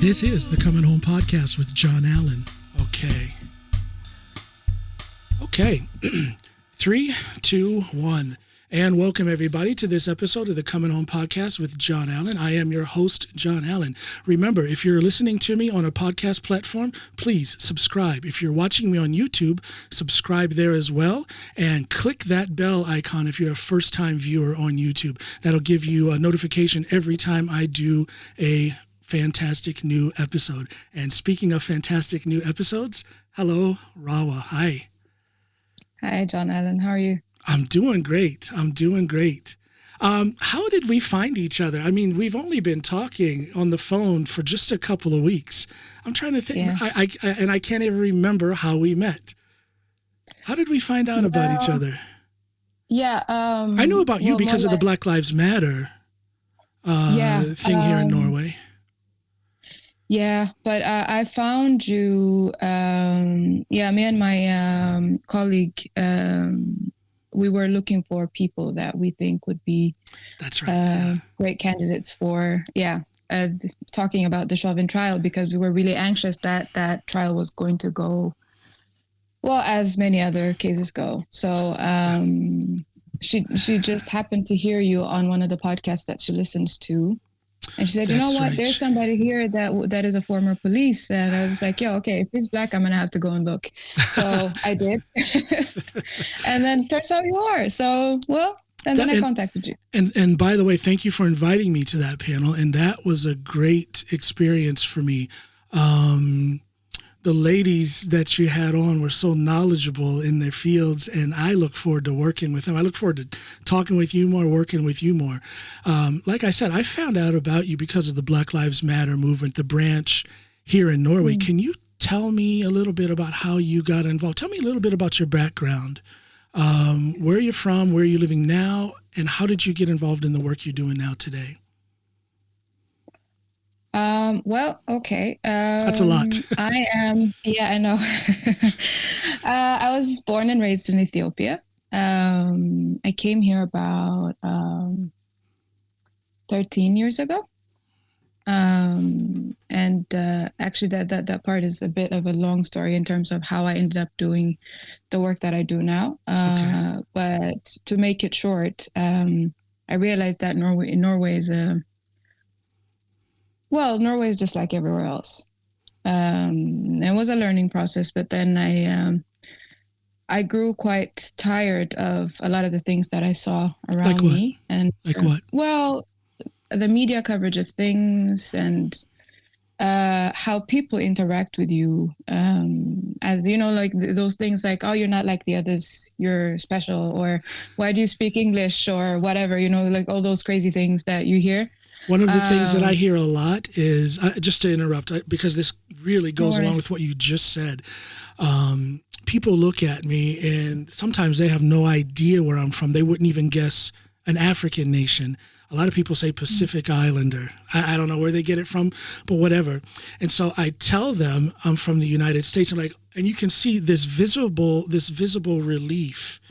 This is the Coming Home Podcast with John Allen. Okay. 3, 2, 1. And welcome everybody to this episode of the Coming Home Podcast with John Allen. I am your host, John Allen. Remember, if you're listening to me on a podcast platform, please subscribe. If you're watching me on YouTube, subscribe there as well. And click that bell icon if you're a first-time viewer on YouTube. That'll give you a notification every time I do a fantastic new episode. And speaking of fantastic new episodes, hello, Rahwa. Hi. Hi, John Allen. How are you? I'm doing great. How did we find each other? I mean, we've only been talking on the phone for just a couple of weeks. I'm trying to think, Yeah. I can't even remember how we met. How did we find out about each other? Yeah. I know about you because of the Black Lives Matter thing here in Norway. Yeah, but I found you, me and my colleague, we were looking for people that we think would be great candidates for, talking about the Chauvin trial, because we were really anxious that that trial was going to go, well, as many other cases go. So she just happened to hear you on one of the podcasts that she listens to. And she said, you know what, right. There's somebody here that is a former police. And I was like, okay, if he's Black, I'm going to have to go and look. So I did. And then turns out you are. So, then I contacted you. And by the way, thank you for inviting me to that panel. And that was a great experience for me. The ladies that you had on were so knowledgeable in their fields, and I look forward to working with them. I look forward to talking with you more, working with you more. Like I said, I found out about you because of the Black Lives Matter movement, the branch here in Norway. Can you tell me a little bit about how you got involved? Tell me a little bit about your background. Where you're from, where you're living now, and how did you get involved in the work you're doing now today? Okay. That's a lot. I know. I was born and raised in Ethiopia. I came here about 13 years ago. And actually that part is a bit of a long story in terms of how I ended up doing the work that I do now. But to make it short, I realized that Norway is just like everywhere else. It was a learning process, but then I grew quite tired of a lot of the things that I saw around me. And like what? Well, the media coverage of things and how people interact with you, as you know, like those things like, oh, you're not like the others, you're special, or why do you speak English, or whatever, like all those crazy things that you hear. One of the things that I hear a lot is, just to interrupt, because this really goes along with what you just said. People look at me and sometimes they have no idea where I'm from. They wouldn't even guess an African nation. A lot of people say Pacific Islander. I don't know where they get it from, but whatever. And so I tell them I'm from the United States. And you can see this visible relief.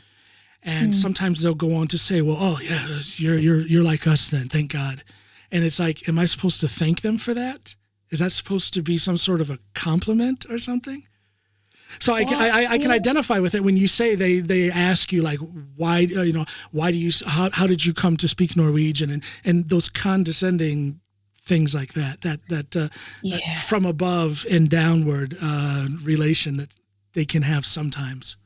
And sometimes they'll go on to say, well, oh yeah, you're like us then, thank God. And it's like, am I supposed to thank them for that? Is that supposed to be some sort of a compliment or something? So I can identify with it when you say they ask you like, why do you, how did you come to speak Norwegian, and those condescending things like that from above and downward relation that they can have sometimes.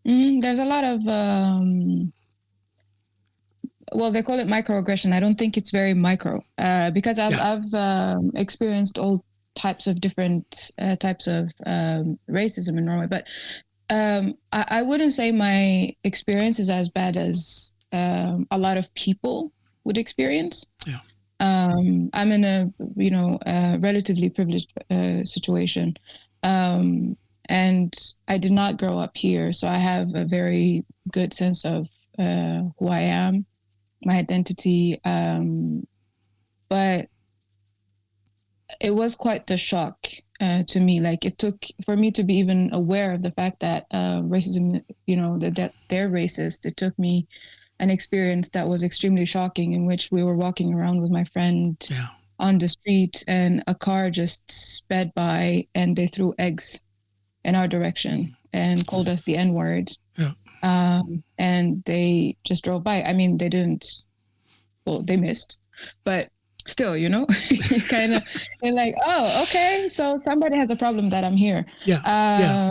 There's a lot of, they call it microaggression. I don't think it's very micro, because I've experienced all types of different types of racism in Norway, but I wouldn't say my experience is as bad as a lot of people would experience. Yeah. I'm in a relatively privileged situation, and I did not grow up here, so I have a very good sense of who I am, my identity, but it was quite the shock to me. Like, it took for me to be even aware of the fact that racism, that they're racist. It took me an experience that was extremely shocking, in which we were walking around with my friend on the street, and a car just sped by, and they threw eggs in our direction and called us the N-word. Yeah. And they just drove by. I mean, they didn't. Well, they missed, but still, you know, kind of, they're like, oh, okay, so somebody has a problem that I'm here. Yeah.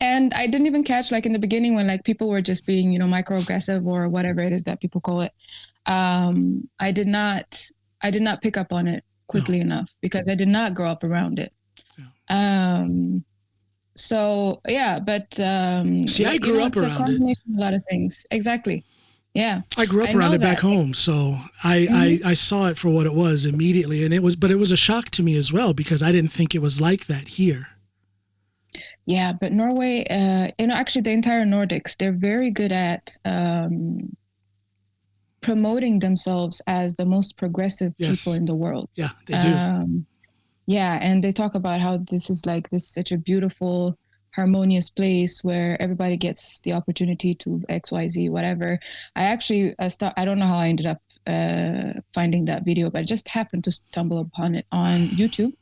And I didn't even catch, like, in the beginning when, like, people were just being, you know, microaggressive or whatever it is that people call it. I did not pick up on it quickly enough because I did not grow up around it. Yeah. So yeah, but see, I grew up around it. A lot of things, exactly. Yeah, I grew up around it back home, so I saw it for what it was immediately, and it was a shock to me as well because I didn't think it was like that here. Yeah, but Norway, you know, actually the entire Nordics, they're very good at promoting themselves as the most progressive people in the world. Yeah, they do. Yeah, and they talk about how this is such a beautiful, harmonious place where everybody gets the opportunity to X, Y, Z, whatever. I actually I don't know how I ended up finding that video, but I just happened to stumble upon it on YouTube.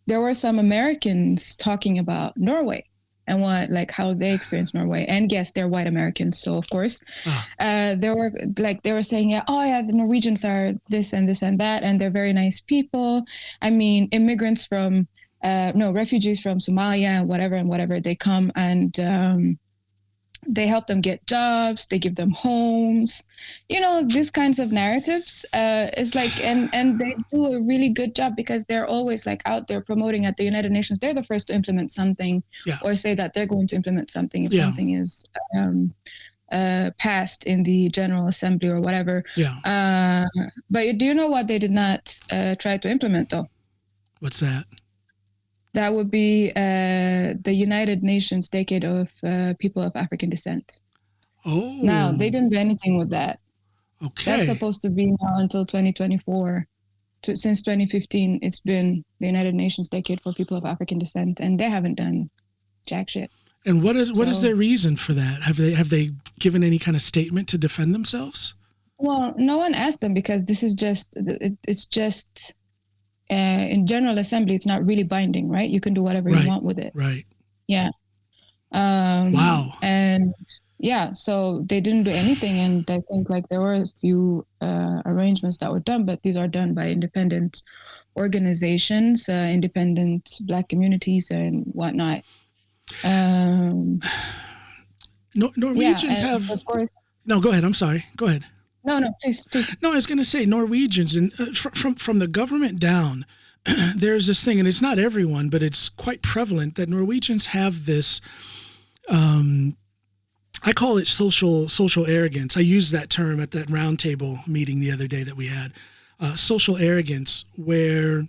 There were some Americans talking about Norway and how they experience Norway. And yes, they're white Americans, so of course, they were saying, the Norwegians are this and this and that, and they're very nice people. I mean, refugees from Somalia and whatever, they come and they help them get jobs, they give them homes, you know, these kinds of narratives. It's like, and they do a really good job because they're always like out there promoting at the United Nations. They're the first to implement something or say that they're going to implement something if something is passed in the General Assembly or whatever. But do you know what they did not try to implement though? What's that? That would be the United Nations Decade of People of African Descent. Oh. Now, they didn't do anything with that. Okay. That's supposed to be now until 2024. Since 2015, it's been the United Nations Decade for People of African Descent, and they haven't done jack shit. And what is their reason for that? Have they given any kind of statement to defend themselves? Well, no one asked them because this is it's just... in General Assembly, it's not really binding, right? You can do whatever you want with it. Right. Yeah. Wow. And yeah, so they didn't do anything. And I think there were a few arrangements that were done, but these are done by independent organizations, independent Black communities and whatnot. Norwegians have... Of course. No, go ahead. I'm sorry. Go ahead. No, please. No, I was going to say Norwegians, and from the government down, there's this thing, and it's not everyone, but it's quite prevalent that Norwegians have this. I call it social arrogance. I used that term at that roundtable meeting the other day that we had. Social arrogance, where,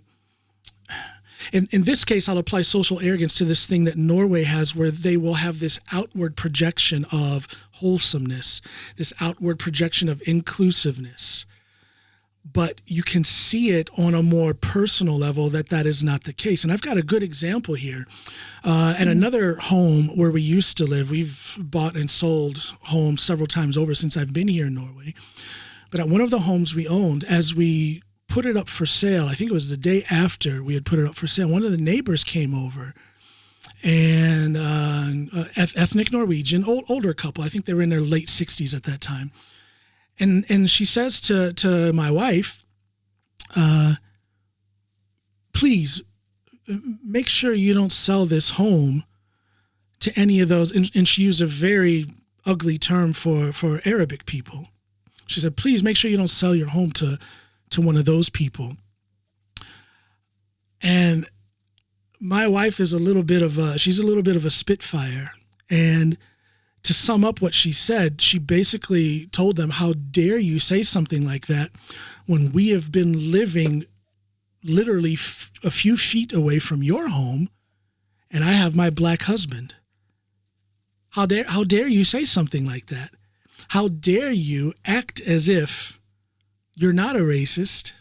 in this case, I'll apply social arrogance to this thing that Norway has, where they will have this outward projection of wholesomeness, this outward projection of inclusiveness. But you can see it on a more personal level that is not the case. And I've got a good example here. At another home where we used to live, we've bought and sold homes several times over since I've been here in Norway. But at one of the homes we owned, as we put it up for sale, I think it was the day after we had put it up for sale, one of the neighbors came over, and ethnic Norwegian, older couple. I think they were in their late 60s at that time. And she says to my wife, please make sure you don't sell this home to any of those. And she used a very ugly term for Arabic people. She said, please make sure you don't sell your home to one of those people. And my wife is a little bit of a spitfire. And to sum up what she said, she basically told them, how dare you say something like that when we have been living literally a few feet away from your home, and I have my Black husband. How dare you say something like that? How dare you act as if you're not a racist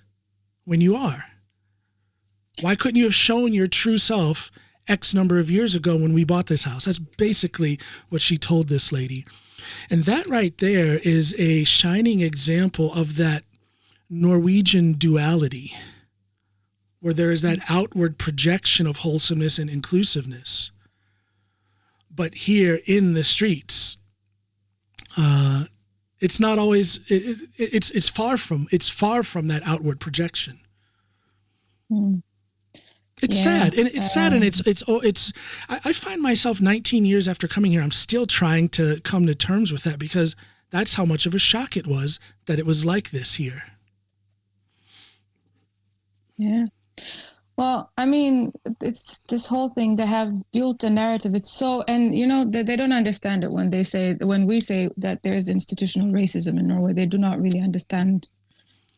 when you are? Why couldn't you have shown your true self X number of years ago when we bought this house? That's basically what she told this lady. And that right there is a shining example of that Norwegian duality, where there is that outward projection of wholesomeness and inclusiveness. But here in the streets, it's not always. It's far from that outward projection. It's sad, and it's sad, and it's. I find myself 19 years after coming here, I'm still trying to come to terms with that, because that's how much of a shock it was that it was like this here. Yeah. Well, I mean, it's this whole thing. They have built a narrative. It's so, and they don't understand it when we say that there is institutional racism in Norway. They do not really understand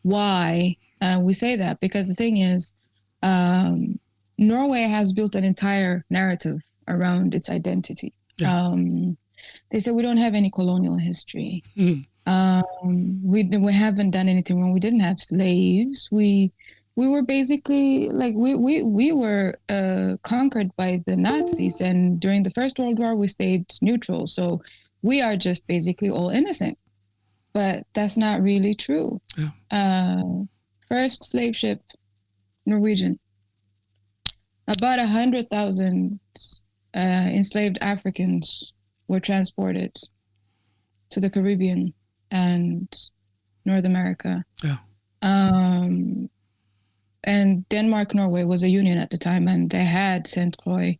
why we say that, because the thing is, Norway has built an entire narrative around its identity. Yeah. They say we don't have any colonial history. We haven't done anything wrong. We didn't have slaves. We were basically like we were conquered by the Nazis, and during the First World War we stayed neutral. So we are just basically all innocent, but that's not really true. Yeah. First slave ship, Norwegian. About 100,000 enslaved Africans were transported to the Caribbean and North America. Yeah. And Denmark-Norway was a union at the time, and they had St. Croix,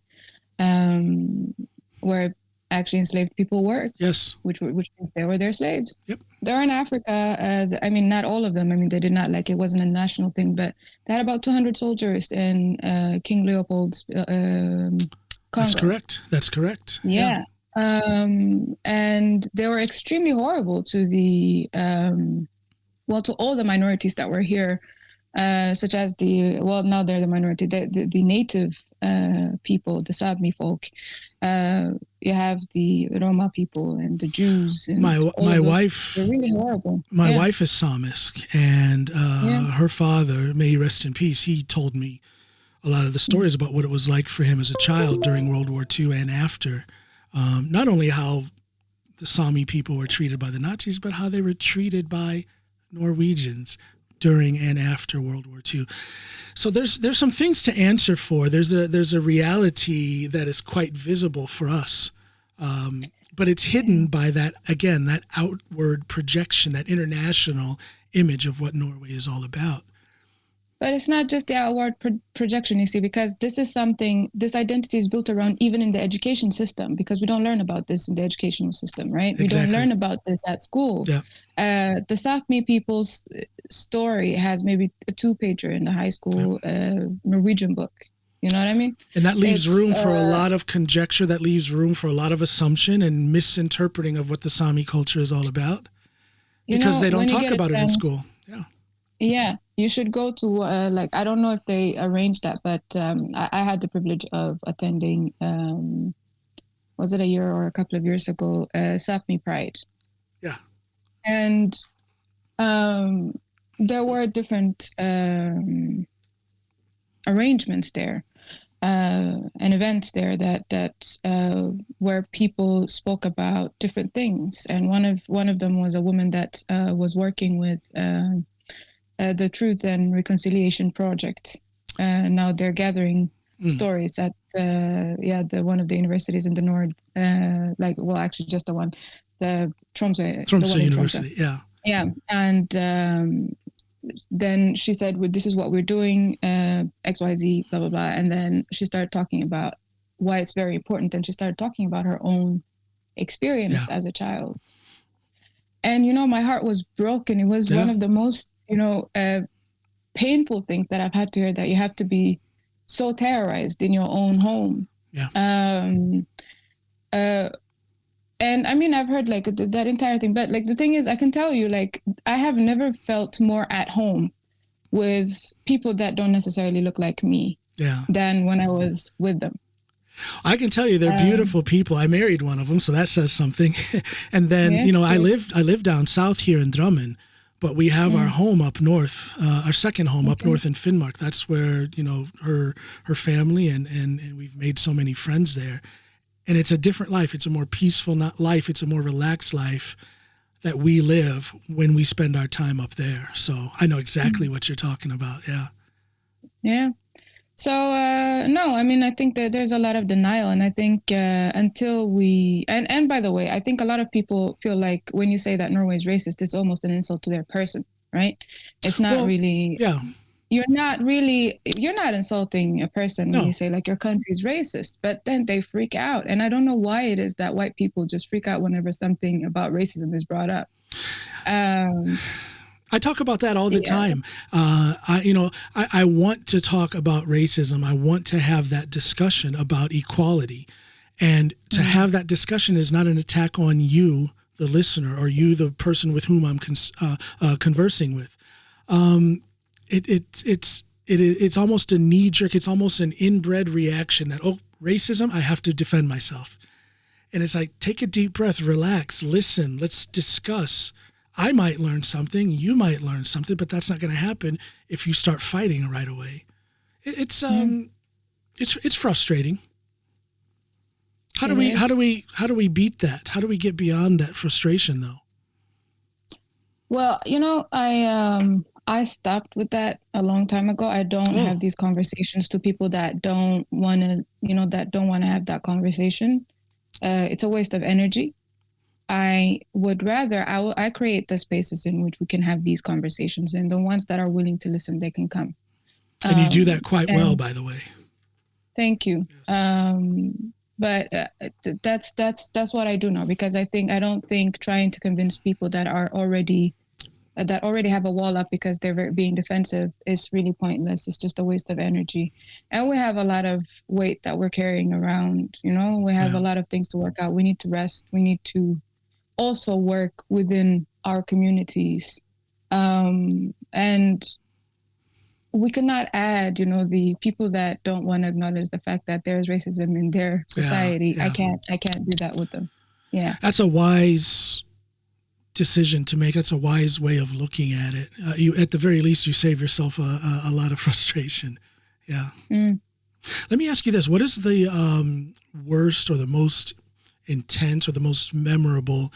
where actually enslaved people worked. Yes. Which means they were their slaves. Yep. They're in Africa. I mean, not all of them. I mean, they did not, it wasn't a national thing, but they had about 200 soldiers in King Leopold's Congo. That's correct. Yeah. And they were extremely horrible to to all the minorities that were here. Such as now they're the minority, the native people, the Sápmi folk. You have the Roma people and the Jews. And my wife, they're really horrible. My wife is Samisk, and her father, may he rest in peace, he told me a lot of the stories about what it was like for him as a child during World War II and after. Not only how the Sami people were treated by the Nazis, but how they were treated by Norwegians during and after World War II. So there's some things to answer for. There's a reality that is quite visible for us, but it's hidden by that outward projection, that international image of what Norway is all about. But it's not just the outward projection, you see, because this identity is built around even in the education system, because we don't learn about this in the educational system, right? Exactly. We don't learn about this at school. Yeah. The Sápmi people's story has maybe a 2-pager in the high school Norwegian book. You know what I mean? And that leaves room for a lot of conjecture, that leaves room for a lot of assumption and misinterpreting of what the Sami culture is all about, because they don't talk about it in school. Yeah. Yeah. You should go to, I don't know if they arranged that, but I had the privilege of attending, was it a year or a couple of years ago, Sápmi Pride. Yeah. And there were different arrangements there and events there that where people spoke about different things. And one of them was a woman that was working with the Truth and Reconciliation Project. Now they're gathering stories at one of the universities in the north. Actually, just the one, the Tromsø University. Tromsø. Yeah, and then she said, "This is what we're doing, XYZ, blah blah blah." And then she started talking about why it's very important. And she started talking about her own experience as a child. And my heart was broken. It was one of the most painful things that I've had to hear, that you have to be so terrorized in your own home. Yeah. And I mean, I've heard that entire thing, but the thing is, I can tell you, I have never felt more at home with people that don't necessarily look like me than when I was with them. I can tell you they're beautiful people. I married one of them, so that says something. And then, I live down south here in Drammen, but we have our home up north, our second home up north in Finnmark. That's where, her family and we've made so many friends there. And it's a different life. It's a more peaceful life. It's a more relaxed life that we live when we spend our time up there. So I know exactly what you're talking about. Yeah. Yeah. So, no, I mean, I think that there's a lot of denial. And I think until we, and by the way, I think a lot of people feel like when you say that Norway is racist, it's almost an insult to their person, right? It's not really, yeah. You're not insulting a person when you say like your country's racist, but then they freak out. And I don't know why it is that white people just freak out whenever something about racism is brought up. I talk about that all the time. I want to talk about racism. I want to have that discussion about equality. And to have that discussion is not an attack on you, the listener, or you, the person with whom I'm conversing with. It's almost a knee-jerk, it's almost an inbred reaction that, racism, I have to defend myself. And it's like, take a deep breath, relax, listen, let's discuss. I might learn something, you might learn something, but that's not going to happen if you start fighting right away. It's frustrating. How do we beat that? How do we get beyond that frustration though? Well, I stopped with that a long time ago. I don't have these conversations to people that don't want to, have that conversation. It's a waste of energy. I would rather, I create the spaces in which we can have these conversations, and the ones that are willing to listen, they can come. And you do that quite well, by the way. Thank you. Yes. But that's what I do now, because I don't think trying to convince people that already have a wall up because they're being defensive is really pointless. It's just a waste of energy. And we have a lot of weight that we're carrying around, we have a lot of things to work out. We need to rest. We need to also work within our communities. And we cannot add, the people that don't want to acknowledge the fact that there's racism in their society. Yeah. I can't do that with them. Yeah. That's a wise decision to make. That's a wise way of looking at it. You, at the very least, you save yourself a lot of frustration. Yeah. Let me ask you this: what is the worst or the most intense or the most memorable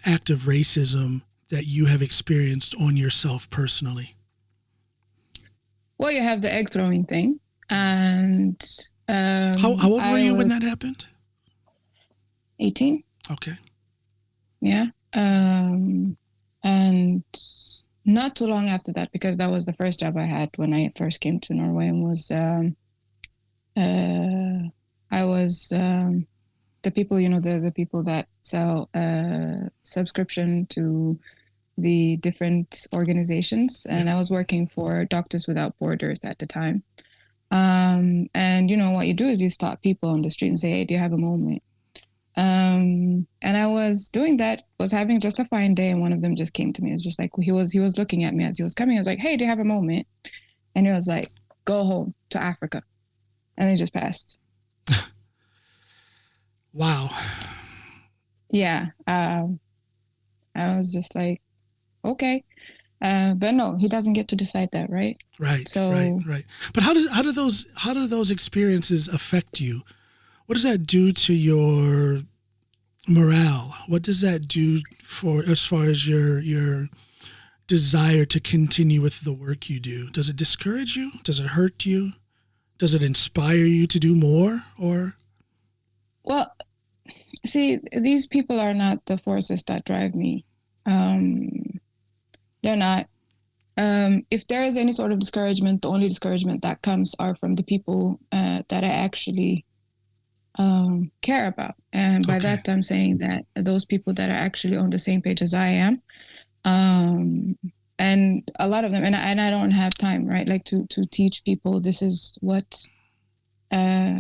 act of racism that you have experienced on yourself personally? Well, you have the egg throwing thing, and how old were you when that happened? 18. Okay. Yeah. And not too long after that, because that was the first job I had when I first came to Norway, and was I was the people, the people that sell subscription to the different organizations, and I was working for Doctors Without Borders at the time. And what you do is you stop people on the street and say, "Hey, do you have a moment?" And I was doing that, was having just a fine day, and one of them just came to me. It was just like, he was looking at me as he was coming. I was like, "Hey, do you have a moment?" And he was like, "Go home to Africa." And he just passed. Wow. Yeah. I was just like, okay. But no, he doesn't get to decide that, right? Right. So, right. But how do those experiences affect you? What does that do to your morale? What does that do as far as your desire to continue with the work you do? Does it discourage you? Does it hurt you? Does it inspire you to do more? Or? Well, see, these people are not the forces that drive me. They're not. If there is any sort of discouragement, the only discouragement that comes are from the people that I actually care about. And by that, I'm saying that those people that are actually on the same page as I am, and a lot of them, and I don't have time, right? Like to teach people this is what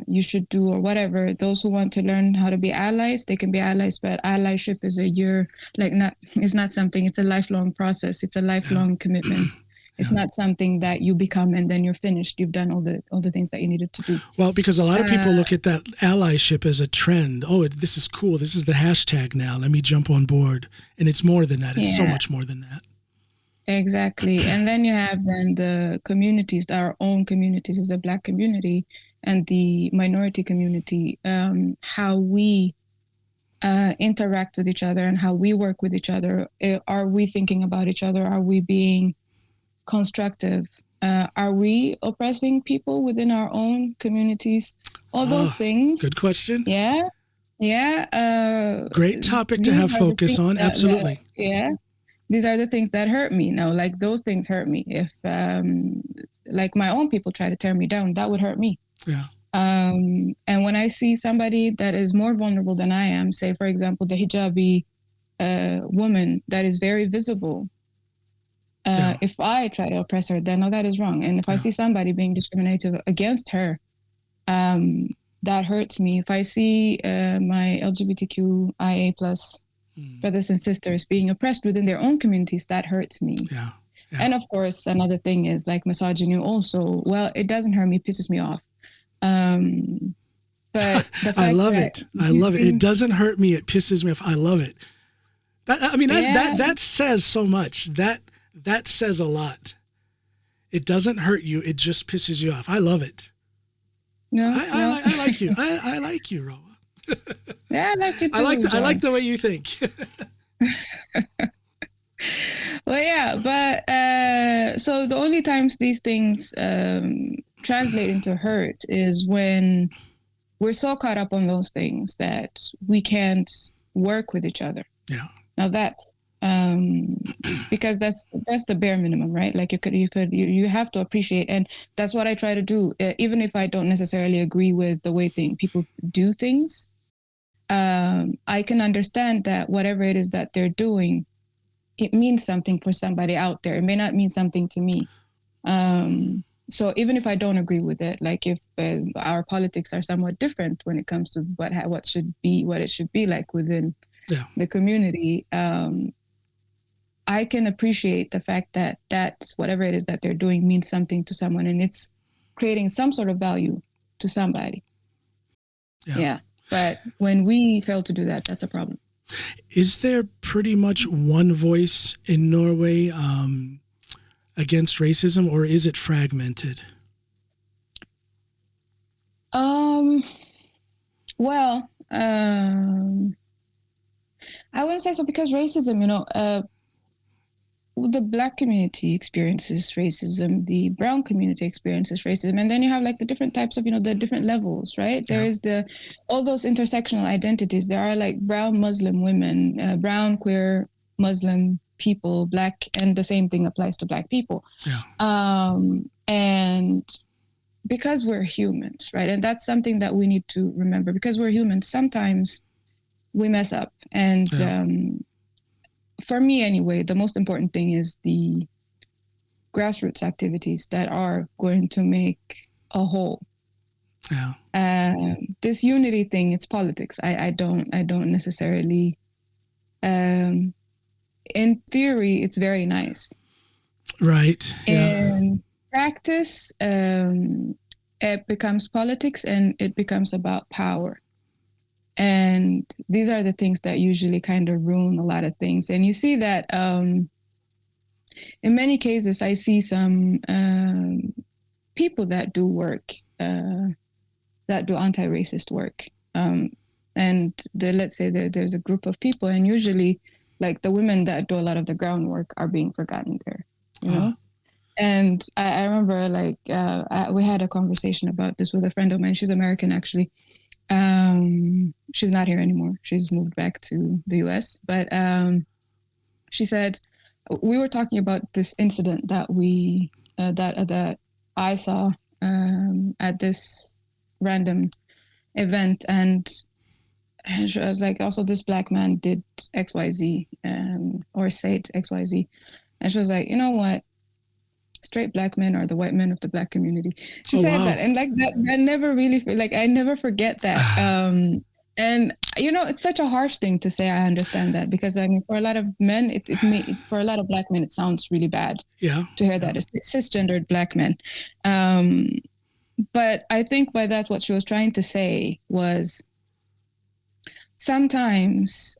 you should do or whatever. Those who want to learn how to be allies, they can be allies, but allyship is it's not something, it's a lifelong process. It's a lifelong commitment. It's not something that you become and then you're finished. You've done all the things that you needed to do. Well, because a lot of people look at that allyship as a trend. Oh, this is cool. This is the hashtag now. Let me jump on board. And it's more than that. It's so much more than that. Exactly. And then you have the communities, our own communities as a Black community and the minority community, how we interact with each other and how we work with each other. Are we thinking about each other? Are we being constructive? Are we oppressing people within our own communities? All those things. Good question. Yeah. Great topic to have focus on. Absolutely. These are the things that hurt me. Now, like those things hurt me. If like my own people try to tear me down, that would hurt me. Yeah. And when I see somebody that is more vulnerable than I am, say, for example, the hijabi woman that is very visible, if I try to oppress her, then no, that is wrong. And if I see somebody being discriminative against her, that hurts me. If I see my LGBTQIA plus brothers and sisters being oppressed within their own communities, that hurts me. Yeah. And of course, another thing is like misogyny also. Well, it doesn't hurt me, it pisses me off. But the fact I love it. It doesn't hurt me. It pisses me off. I love it. That says so much. That says a lot. It doesn't hurt you. It just pisses you off. I love it. No, I like you. I like you, Rahwa. Yeah, I like you too. I like the way you think. Well, yeah, but so the only times these things translate into hurt is when we're so caught up on those things that we can't work with each other. Yeah. Now that's because that's the bare minimum, right? Like you have to appreciate, and that's what I try to do. Even if I don't necessarily agree with the way people do things, I can understand that whatever it is that they're doing, it means something for somebody out there. It may not mean something to me. So even if I don't agree with it, like if our politics are somewhat different when it comes to what it should be like within the community, I can appreciate the fact that that's whatever it is that they're doing means something to someone, and it's creating some sort of value to somebody. Yeah. But when we fail to do that, that's a problem. Is there pretty much one voice in Norway against racism, or is it fragmented? Well, I wouldn't say so, because racism, the Black community experiences racism, the brown community experiences racism, and then you have like the different types of, the different levels, right? There is all those intersectional identities. There are like brown Muslim women, brown queer Muslim people, Black, and the same thing applies to Black people. And because we're humans, right? And that's something that we need to remember. Because we're humans, sometimes we mess up. And for me anyway, the most important thing is the grassroots activities that are going to make a whole. This unity thing, it's politics. I don't necessarily, in theory, it's very nice. Right. In practice, it becomes politics, and it becomes about power. And these are the things that usually kind of ruin a lot of things. And you see that in many cases, I see some people that do work, that do anti-racist work. And let's say that there's a group of people, and usually like the women that do a lot of the groundwork are being forgotten there, you know? And I remember like we had a conversation about this with a friend of mine. She's American, actually. She's not here anymore. She's moved back to the US. But she said, we were talking about this incident that that I saw at this random event, and she was like, also this Black man did XYZ, or said XYZ. And she was like, you know what? Straight Black men are the white men of the Black community. She said that, and like that never really, like I never forget that. And it's such a harsh thing to say. I understand that, because I mean, for a lot of men, for a lot of Black men, it sounds really bad. To hear that. It's cisgendered Black men. But I think by that, what she was trying to say was, sometimes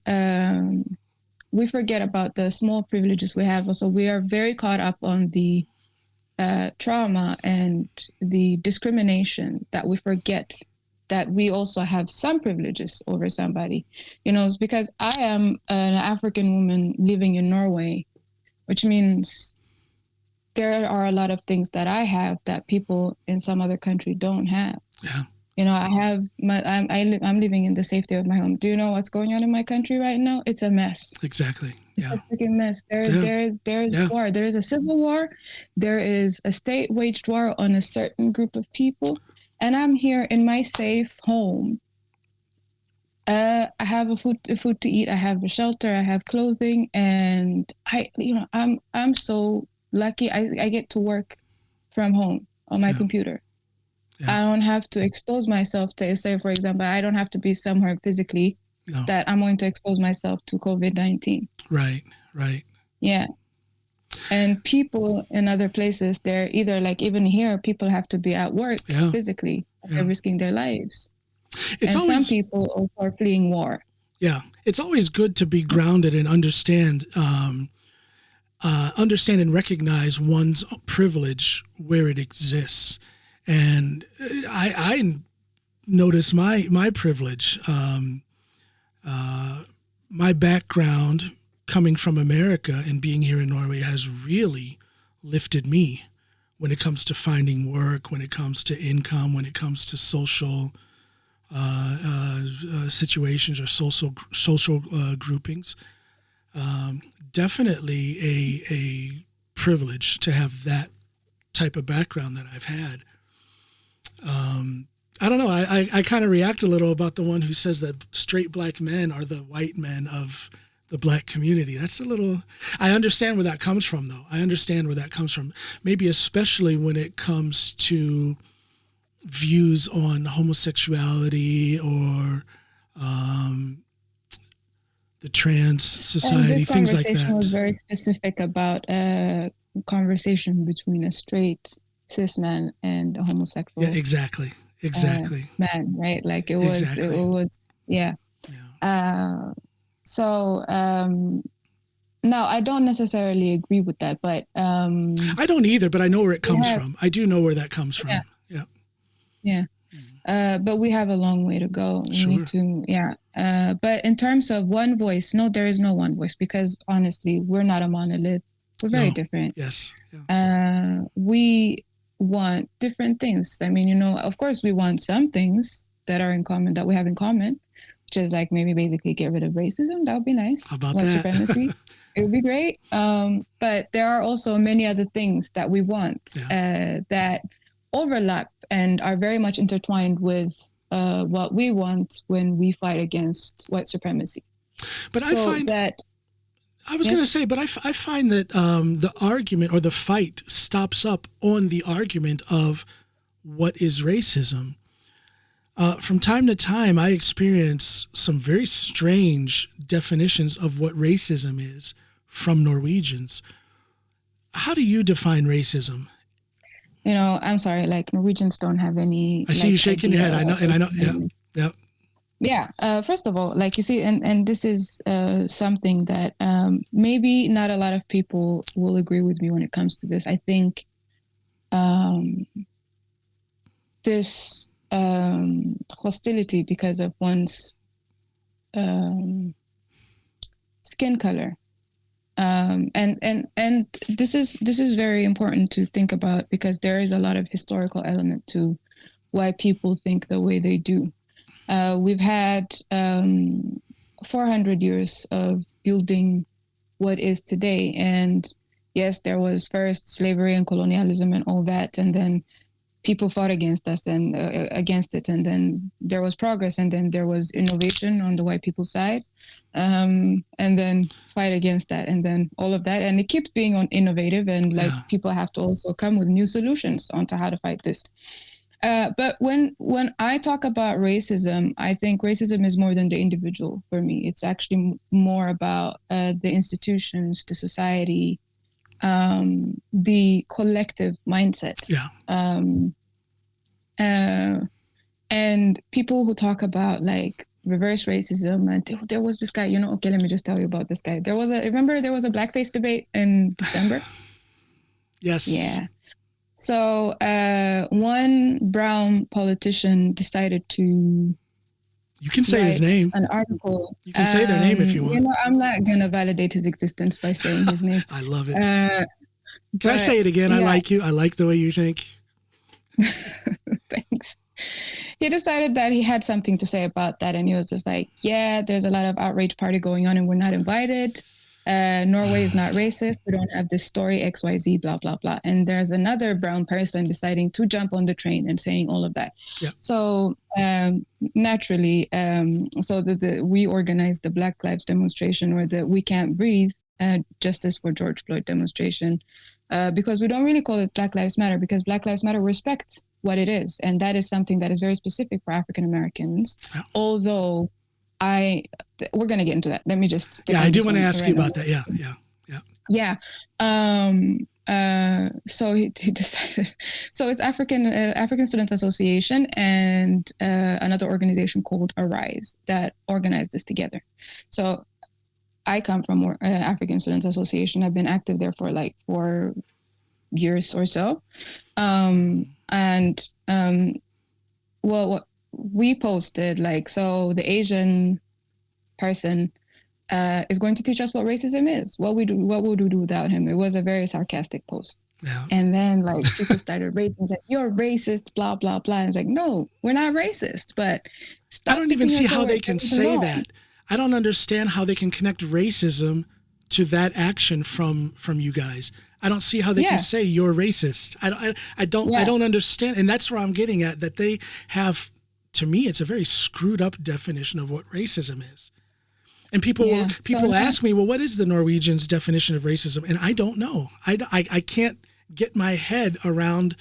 we forget about the small privileges we have. Also, we are very caught up on the trauma and the discrimination that we forget that we also have some privileges over somebody. It's because I am an African woman living in Norway, which means there are a lot of things that I have that people in some other country don't have. Yeah. I have I'm living in the safety of my home. Do you know what's going on in my country right now? It's a mess. Exactly. It's a freaking mess. There's war. There is a civil war. There is a state waged war on a certain group of people. And I'm here in my safe home. I have a food to eat. I have a shelter. I have clothing, and I'm so lucky. I get to work from home on my computer. Yeah. I don't have to expose myself to, say, for example, I don't have to be somewhere physically that I'm going to expose myself to COVID-19. Right. Yeah. And people in other places, they're either like, even here, people have to be at work physically. They're risking their lives. Some people also are fleeing war. Yeah. It's always good to be grounded and understand and recognize one's privilege where it exists. And I notice my privilege, my background coming from America and being here in Norway has really lifted me when it comes to finding work, when it comes to income, when it comes to social situations or social groupings. Definitely a privilege to have that type of background that I've had. I don't know. I kind of react a little about the one who says that straight black men are the white men of the black community. That's a little, I understand where that comes from, though. I understand where that comes from. Maybe especially when it comes to views on homosexuality or the trans society, things like that. This conversation was very specific about a conversation between a straight cis man and a homosexual. Yeah, exactly. Man, right? Like it was. So no, I don't necessarily agree with that, but I don't either, but I know where it comes from. I do know where that comes from. Yeah. But we have a long way to go. We need to, but in terms of one voice, no, there is no one voice, because honestly, we're not a monolith. We're very different. Yes. We want different things. I mean, of course we want some things that are in common, that we have in common, which is like maybe basically get rid of racism. That would be nice. How about white that? Supremacy. It would be great. But there are also many other things that we want that overlap and are very much intertwined with what we want when we fight against white supremacy. But I find that I was going to say, but I find that the argument or the fight stops up on the argument of what is racism. From time to time, I experience some very strange definitions of what racism is from Norwegians. How do you define racism? I'm sorry, like Norwegians don't have any. I see you shaking your head. I know. Yeah. Yeah. First of all, like you see, and this is something that maybe not a lot of people will agree with me when it comes to this. I think this hostility because of one's skin color, and this is very important to think about, because there is a lot of historical element to why people think the way they do. We've had 400 years of building what is today. And yes, there was first slavery and colonialism and all that. And then people fought against us and against it. And then there was progress. And then there was innovation on the white people's side. And then fight against that. And then all of that. And it keeps being innovative. And people have to also come with new solutions onto how to fight this. But when I talk about racism, I think racism is more than the individual for me. It's actually more about the institutions, the society, the collective mindset. Yeah. And people who talk about like reverse racism, and there was this guy, okay, let me just tell you about this guy. There was a blackface debate in December. Yes. Yeah. So one brown politician decided to. You can say his name. An article. You can say their name if you want. You know, I'm not gonna validate his existence by saying his name. I love it. Can I say it again? Yeah. I like you. I like the way you think. Thanks. He decided that he had something to say about that, and he was just like, "Yeah, there's a lot of outrage party going on, and we're not invited. Norway is not racist. We don't have this story XYZ, blah blah blah." And there's another brown person deciding to jump on the train and saying all of that. Yeah. So naturally, we organized the Black Lives demonstration, or the We Can't Breathe Justice for George Floyd demonstration, because we don't really call it Black Lives Matter, because Black Lives Matter respects what it is, and that is something that is very specific for African Americans. Yeah. Although we're going to get into that. Let me just I do want to ask you about that. Yeah. So he decided. So it's African Students Association and another organization called Arise that organized this together. So I come from African Students Association. I've been active there for like 4 years or so. What we posted, like, so the Asian person is going to teach us what racism is. What would we do without him? It was a very sarcastic post. Yeah. And then like people started raising, like, "You're racist, blah, blah, blah." And it's like, no, we're not racist, but I don't even see how they can say that. I don't understand how they can connect racism to that action from you guys. I don't see how they can say you're racist. I don't understand. And that's where I'm getting at, that they have, to me, it's a very screwed up definition of what racism is. And people ask me, well, what is the Norwegians' definition of racism? And I don't know. I can't get my head around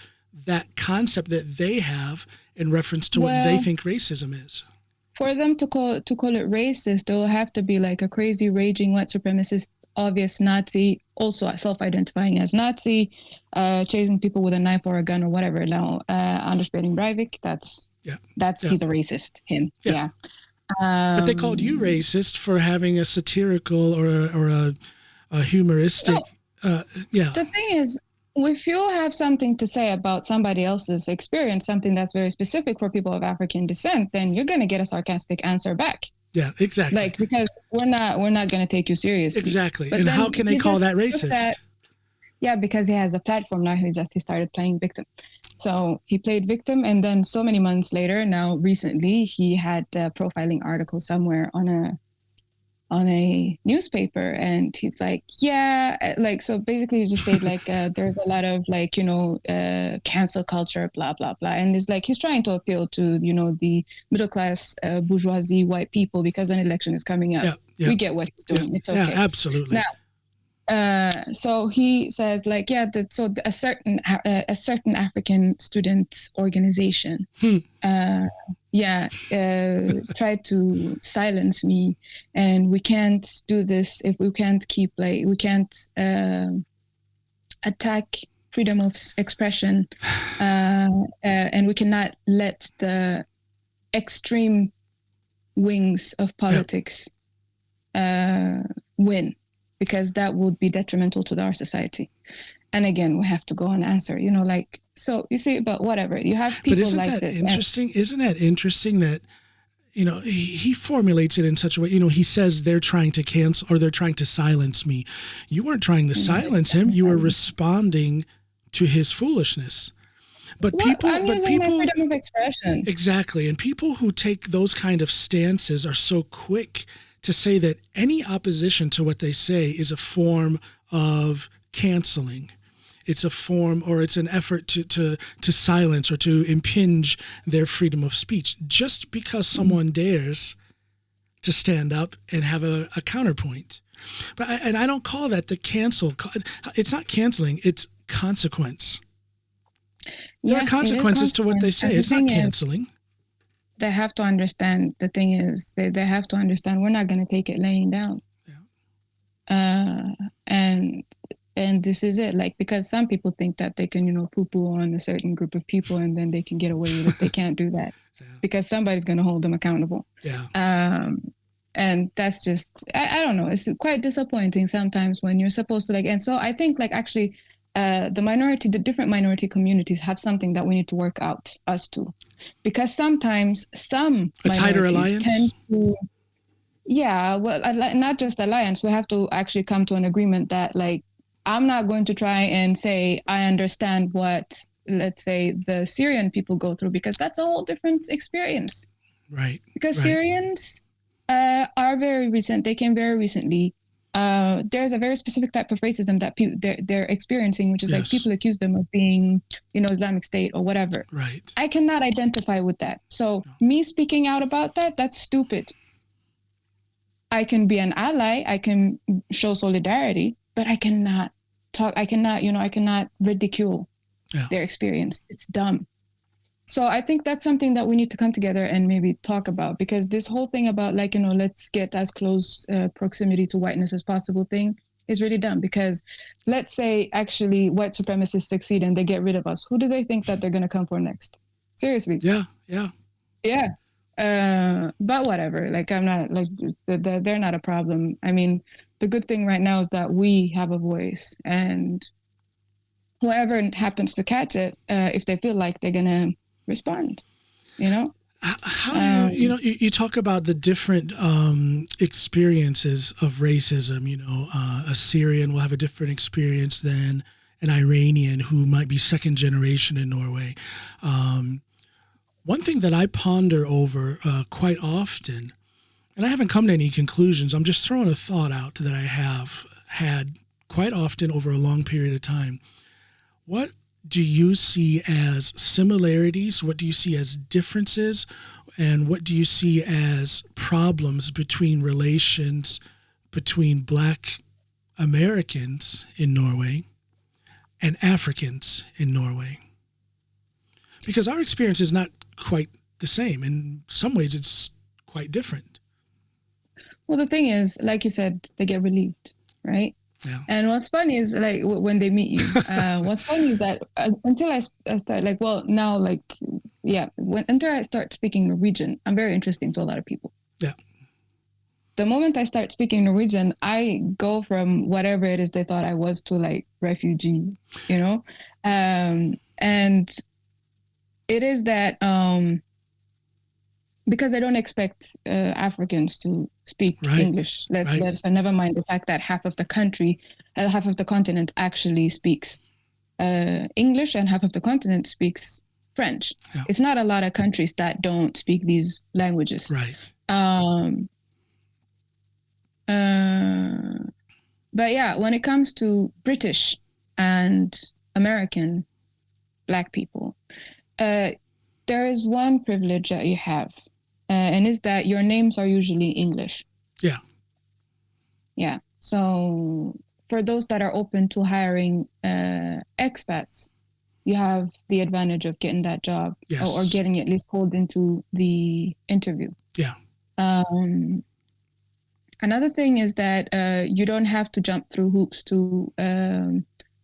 that concept that they have in reference to what they think racism is. For them to call it racist, there will have to be like a crazy, raging, white supremacist, obvious Nazi, also self-identifying as Nazi, chasing people with a knife or a gun or whatever. Now, Anders Behring Breivik, he's a racist. Him, yeah. But they called you racist for having a satirical or a humoristic. The thing is, if you have something to say about somebody else's experience, something that's very specific for people of African descent, then you're going to get a sarcastic answer back. Yeah, exactly. Like, because we're not going to take you seriously. Exactly. But and how can they call that racist? Because he has a platform now. He started playing victim. So he played victim, and then so many months later, now recently, he had a profiling article somewhere on a newspaper, and he's like, so basically he just said like there's a lot of like, cancel culture, blah blah blah, and it's like he's trying to appeal to the middle class bourgeoisie white people, because an election is coming up. We get what he's doing. It's okay. Yeah, absolutely. Now, so he says like, a certain African student organization tried to silence me, and we can't do this if we can't attack freedom of expression, and we cannot let the extreme wings of politics win, because that would be detrimental to our society. And again, we have to go and answer, so you see, but whatever, you have people like this. Isn't that interesting that, he formulates it in such a way, he says they're trying to cancel, or they're trying to silence me. You weren't trying to silence him. You were responding to his foolishness. But I'm using my freedom of expression. Exactly. And people who take those kind of stances are so quick to say that any opposition to what they say is a form of canceling. It's a form, or it's an effort to silence or to impinge their freedom of speech, just because someone dares to stand up and have a counterpoint. But I don't call that the cancel. It's not canceling. It's consequence. There are consequences to what they say. It's not canceling. They have to understand. The thing is, they have to understand we're not going to take it laying down. Yeah. And this is it. Like, because some people think that they can, poo-poo on a certain group of people and then they can get away with it. They can't do that because somebody's going to hold them accountable. Yeah. And that's just, I don't know. It's quite disappointing sometimes when you're supposed to and so I think actually the different minority communities have something that we need to work out us too, because sometimes some a tighter alliance tend to, not just alliance. We have to actually come to an agreement that, like, I'm not going to try and say I understand what, let's say, the Syrian people go through, because that's a whole different experience. Right. Because right. Syrians are very recent. They came very recently. There's a very specific type of racism that they're experiencing, which is like people accuse them of being, Islamic State or whatever. Right. I cannot identify with that. So me speaking out about that, that's stupid. I can be an ally. I can show solidarity, but I cannot ridicule their experience. It's dumb. So I think that's something that we need to come together and maybe talk about, because this whole thing about, like, let's get as close proximity to whiteness as possible thing is really dumb. Because let's say actually white supremacists succeed and they get rid of us. Who do they think that they're going to come for next? Seriously. Yeah. But whatever, like, I'm not like, they're not a problem. I mean, the good thing right now is that we have a voice, and whoever happens to catch it, if they feel like they're gonna respond, How do you talk about the different experiences of racism. A Syrian will have a different experience than an Iranian who might be second generation in Norway. One thing that I ponder over quite often, and I haven't come to any conclusions, I'm just throwing a thought out that I have had quite often over a long period of time. What do you see as similarities? What do you see as differences? And what do you see as problems between relations between Black Americans in Norway and Africans in Norway? Because our experience is not quite the same. In some ways, it's quite different. Well, the thing is, like you said, they get relieved, right? Yeah. And what's funny is, like, when they meet you, what's funny is that until I start, like, well, now, like, until I start speaking Norwegian, I'm very interesting to a lot of people. Yeah. The moment I start speaking Norwegian, I go from whatever it is they thought I was to, like, refugee, and it is that because I don't expect Africans to speak English. Let's never mind the fact that half of the continent actually speaks English, and half of the continent speaks French. Yeah. It's not a lot of countries that don't speak these languages. Right. But yeah, when it comes to British and American Black people, there is one privilege that you have. And is that your names are usually English. Yeah. Yeah. So for those that are open to hiring expats, you have the advantage of getting that job, or getting at least called into the interview. Yeah. Another thing is that you don't have to jump through hoops to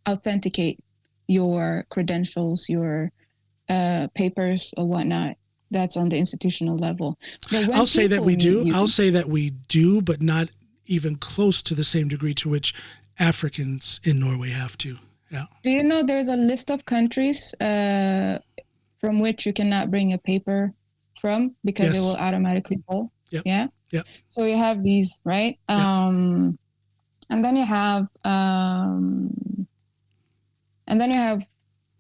authenticate your credentials, your papers or whatnot. That's on the institutional level. I'll say that we do, but not even close to the same degree to which Africans in Norway have to. Yeah. Do you know there's a list of countries from which you cannot bring a paper from because it will automatically fall? Yep. Yeah. Yep. So you have these, right? Yep. And then you have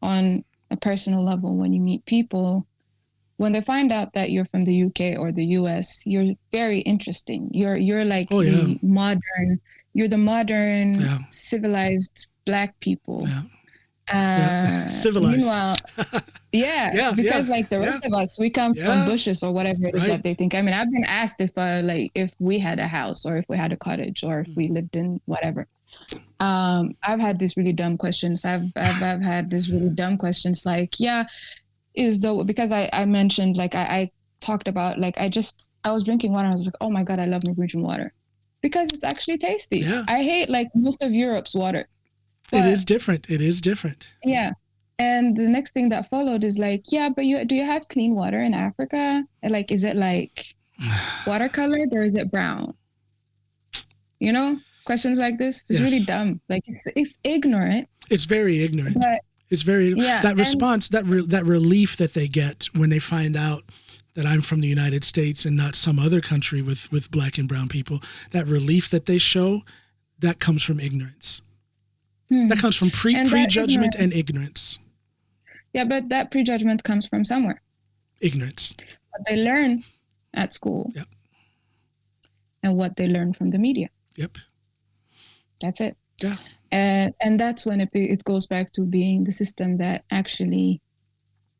on a personal level, when you meet people, when they find out that you're from the UK or the US, you're very interesting. You're like the modern, civilized Black people. Yeah. Civilized. Meanwhile, because like the rest of us, we come from bushes or whatever it is that they think. I mean, I've been asked if we had a house or if we had a cottage or if we lived in whatever. I've had these really dumb questions. I've had these really dumb questions like, because I mentioned, like, I talked about, like, I was drinking water. I was like, oh my God, I love Norwegian water because it's actually tasty. Yeah. I hate, like, most of Europe's water. It is different. Yeah. And the next thing that followed is like, but do you have clean water in Africa? Like, is it like watercolored or is it brown? Questions like this. It's really dumb. Like, it's ignorant. It's very ignorant. But It's very, yeah, that response, that relief that they get when they find out that I'm from the United States and not some other country with black and brown people, that relief that they show, that comes from ignorance. That comes from prejudgment and ignorance. Yeah, but that prejudgment comes from somewhere. Ignorance. What they learn at school. Yep. And what they learn from the media. Yep. That's it. Yeah. And that's when it goes back to being the system that actually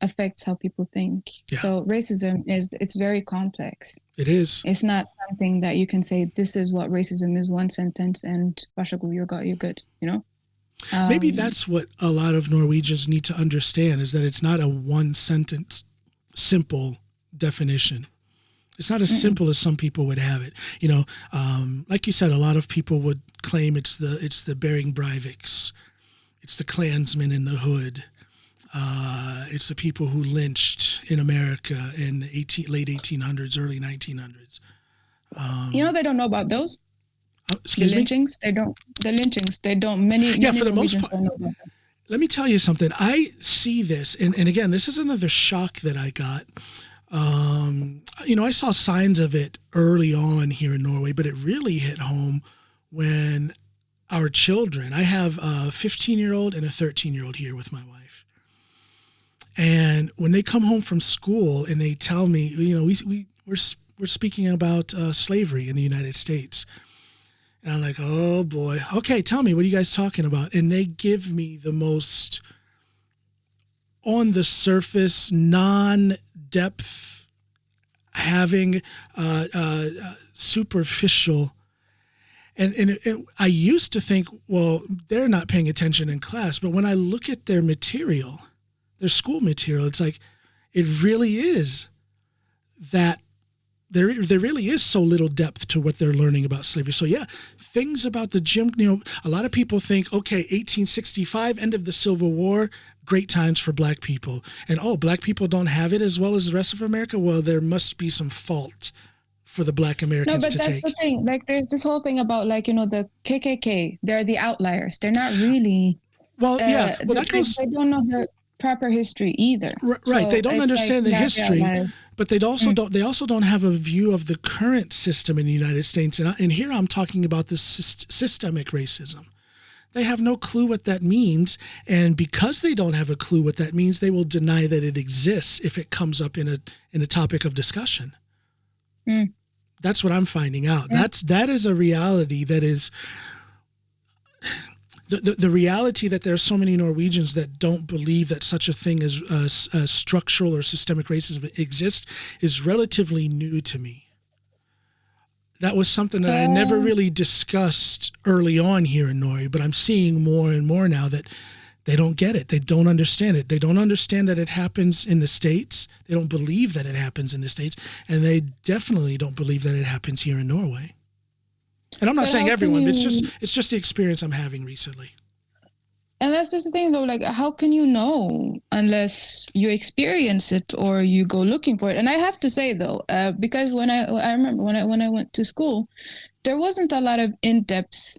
affects how people think. Yeah. So racism it's very complex. It is. It's not something that you can say, this is what racism is, one sentence, and Vashagu, you're good, you know? Maybe that's what a lot of Norwegians need to understand, is that it's not a one sentence, simple definition. It's not as simple as some people would have it. You know, like you said, a lot of people would claim it's the Bering Breiviks, it's the Klansmen in the hood, it's the people who lynched in America in the late 1800s, early 1900s. You know, they don't know about those. Excuse the lynchings, me? The lynchings, they don't. Many for the most part. Don't know about them. Let me tell you something. I see this, and again, this is another shock that I got. You know, I saw signs of it early on here in Norway, but it really hit home when our children, I have a 15-year-old and a 13-year-old here with my wife. And when they come home from school and they tell me, you know, we're speaking about slavery in the United States. And I'm like, oh boy, okay, tell me, what are you guys talking about? And they give me the most on the surface, non-depth, having superficial. And I used to think, well, they're not paying attention in class. But when I look at their material, their school material, it's like, it really is that there really is so little depth to what they're learning about slavery. So yeah, things about the Jim, you know, a lot of people think, okay, 1865, end of the Civil War, great times for black people. And black people don't have it as well as the rest of America. Well, there must be some fault for the black Americans to take. No, but that's the thing. Like, there's this whole thing about, like, you know, the KKK, they're the outliers. They're not really. Well, yeah. Well, they don't know the proper history either. Right. So they don't understand the history, but they also don't have a view of the current system in the United States. And here I'm talking about this systemic racism. They have no clue what that means. And because they don't have a clue what that means, they will deny that it exists if it comes up in a topic of discussion. That's what I'm finding out. That is a reality that is the reality that there are so many Norwegians that don't believe that such a thing as structural or systemic racism exists is relatively new to me. That was something that I never really discussed early on here in Norway, but I'm seeing more and more now that they don't get it. They don't understand it. They don't understand that it happens in the States. They don't believe that it happens in the States. And they definitely don't believe that it happens here in Norway. And I'm not saying everyone, but it's just the experience I'm having recently. And that's just the thing, though. Like, how can you know unless you experience it or you go looking for it? And I have to say, though, because when I remember when I went to school, there wasn't a lot of in-depth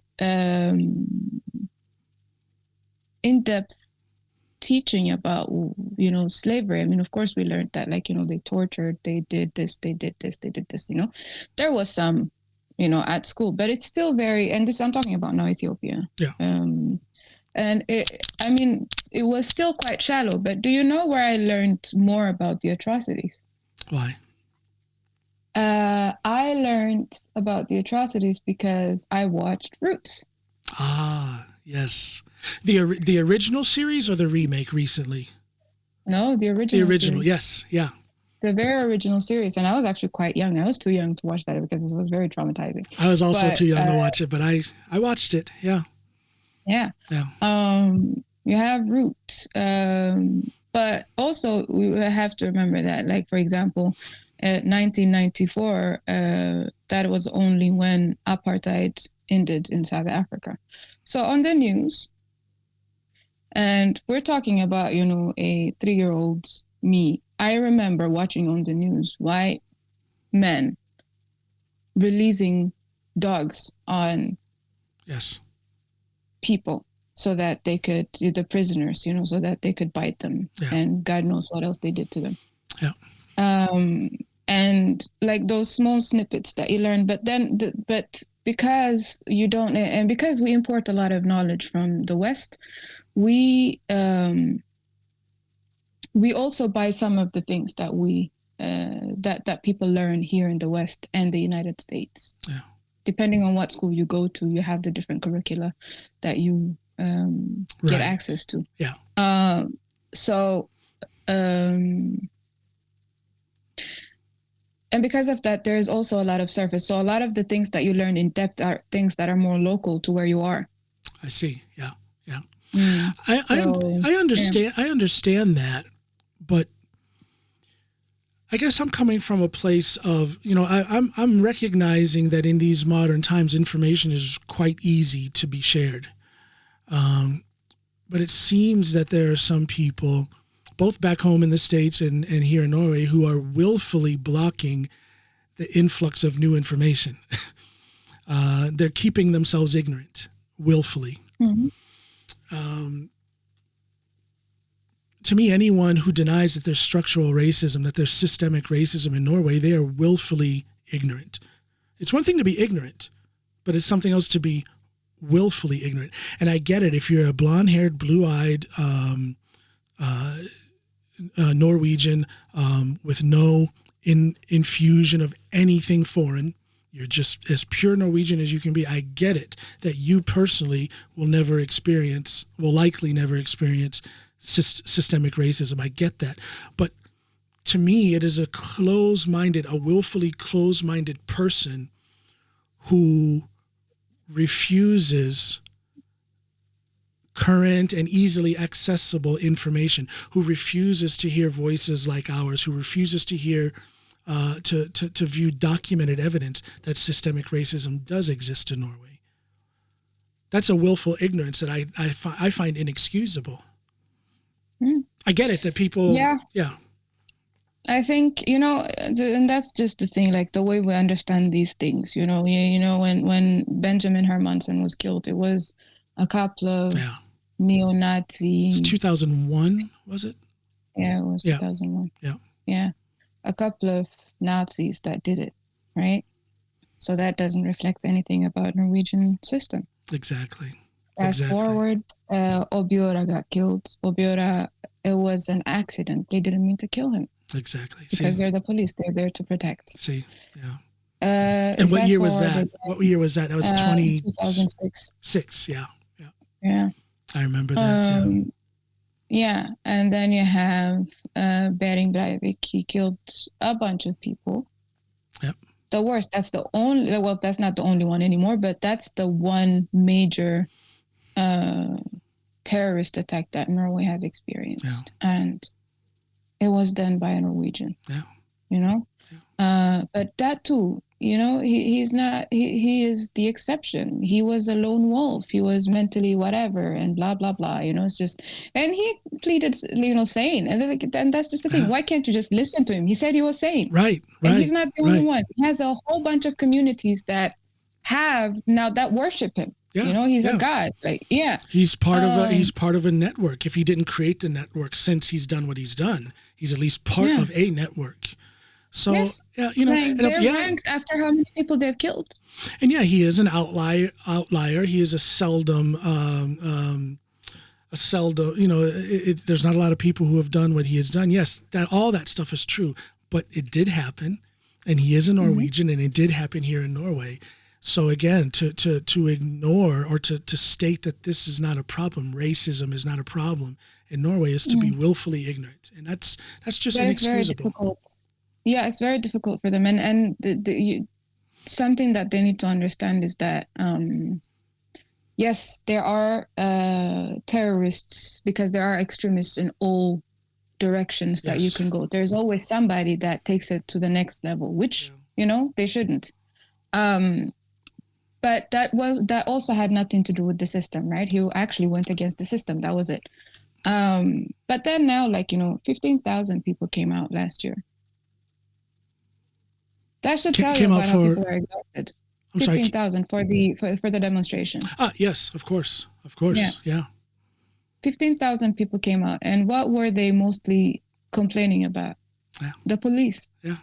teaching about, you know, slavery. I mean, of course, we learned that, like, you know, they tortured, they did this, you know. There was some, you know, at school, but it's still very, and this I'm talking about now, Ethiopia. Yeah. And it was still quite shallow, but do you know where I learned more about the atrocities? Why? I learned about the atrocities because I watched Roots. Ah, yes. The original series or the remake recently? No, the original. The original, series. Yes, yeah. The very original series, and I was actually quite young. I was too young to watch that because it was very traumatizing. I was also too young to watch it, but I watched it. Yeah. Yeah. You have Roots, but also we have to remember that, like, for example, 1994, that was only when apartheid ended in South Africa. So on the news, and we're talking about, you know, a 3-year-old me. I remember watching on the news white men releasing dogs on yes people. so that they could, the prisoners, so that they could bite them, and God knows what else they did to them. And like those small snippets that you learn, but then, but because you don't, and because we import a lot of knowledge from the West, we also buy some of the things that we that people learn here in the West and the United States. Depending on what school you go to, you have the different curricula that you get access to. And because of that, there's also a lot of surface. So a lot of the things that you learn in depth are things that are more local to where you are. I see. Yeah. I understand. I understand that, but I guess I'm coming from a place of, I'm recognizing that in these modern times, information is quite easy to be shared. But it seems that there are some people, both back home in the States and here in Norway, who are willfully blocking the influx of new information. They're keeping themselves ignorant, willfully. To me, anyone who denies that there's structural racism, that there's systemic racism in Norway, they are willfully ignorant. It's one thing to be ignorant, but it's something else to be willfully ignorant. And I get it. If you're a blonde-haired, blue-eyed Norwegian with no infusion of anything foreign, you're just as pure Norwegian as you can be. I get it that you personally will likely never experience systemic racism. I get that. But to me, it is a willfully closed-minded person who refuses current and easily accessible information, who refuses to hear voices like ours, who refuses to hear to view documented evidence that systemic racism does exist in Norway. That's a willful ignorance that I find inexcusable. I get it that people... I think, and that's just the thing, like the way we understand these things, when Benjamin Hermansen was killed, it was a couple of neo-Nazis. It's 2001, was it? Yeah, it was 2001. Yeah. A couple of Nazis that did it, right? So that doesn't reflect anything about Norwegian system. Exactly. Fast forward, Obiora got killed. Obiora, it was an accident. They didn't mean to kill him. Exactly. Because they're the police. They're there to protect. And what year was that? What year was that? That was 2006. 6, yeah. I remember that. And then you have Behring Breivik. He killed a bunch of people. Yep. The worst. That's the only. Well, that's not the only one anymore. But that's the one major terrorist attack that Norway has experienced, and it was done by a Norwegian. But that too, he's not. He is the exception. He was a lone wolf. He was mentally whatever, and blah blah blah. It's just, and he pleaded, sane, and that's just the thing. Why can't you just listen to him? He said he was sane. Right. And he's not the only one. He has a whole bunch of communities that worship him. He's a god. He's part of a network. If he didn't create the network, since he's done what he's done, he's at least part of a network. So they're ranked after how many people they've killed. And he is an outlier. He is a seldom. There's not a lot of people who have done what he has done. Yes, all that stuff is true, but it did happen, and he is a Norwegian, and it did happen here in Norway. So again, to ignore or to state that this is not a problem, racism is not a problem in Norway, is to be willfully ignorant, and that's just inexcusable. It's very difficult for them, and something that they need to understand is that yes, there are terrorists, because there are extremists in all directions that you can go. There's always somebody that takes it to the next level, which they shouldn't. But that also had nothing to do with the system, right? He actually went against the system. That was it. But then now, 15,000 people came out last year. That should tell you about how people are exhausted. I'm sorry. 15,000 for the demonstration. Yes, of course. Yeah. 15,000 people came out, and what were they mostly complaining about? Yeah. The police. Yeah.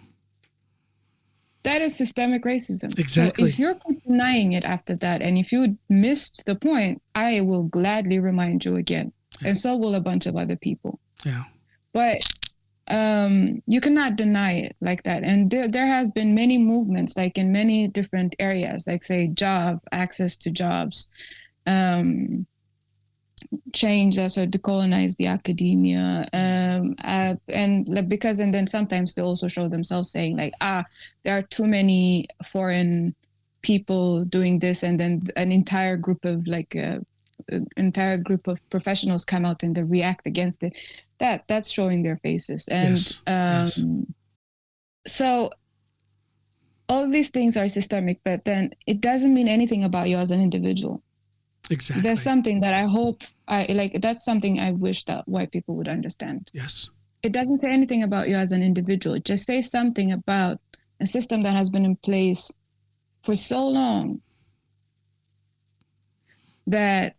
That is systemic racism. Exactly. So if you're denying it after that, and if you missed the point, I will gladly remind you again, and so will a bunch of other people. Yeah. But you cannot deny it like that. And there has been many movements, like in many different areas, like say access to jobs, change also decolonize the academia, and then sometimes they also show themselves saying like, there are too many foreign people doing this, and then an entire group of professionals come out and they react against it. That's showing their faces. And yes. So all these things are systemic, but then it doesn't mean anything about you as an individual. Exactly. There's something that I hope that's something I wish that white people would understand. Yes. It doesn't say anything about you as an individual. It just says something about a system that has been in place for so long that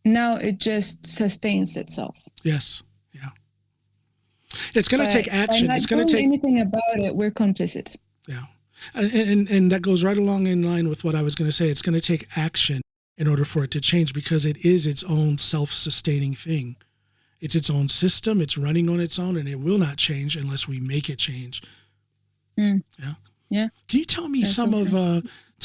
now it just sustains itself. Yes. Yeah. It's going to take action. It's going to take anything about it. We're complicit. Yeah. And that goes right along in line with what I was going to say. It's going to take action in order for it to change, because it is its own self-sustaining thing. It's its own system. It's running on its own, and it will not change unless we make it change. Yeah. Yeah. Can you tell me tell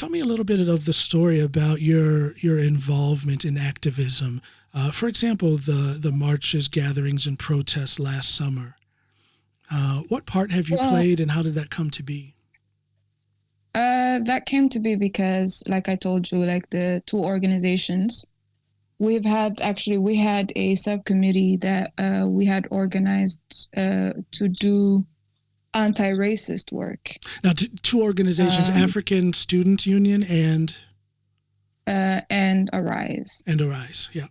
me a little bit of the story about your involvement in activism? For example, the marches, gatherings, and protests last summer. What part have you played, and how did that come to be? That came to be because, like I told you, like the two organizations, we had a subcommittee that we had organized to do anti-racist work. Now, two organizations, African Student Union and Arise. And Arise, yeah.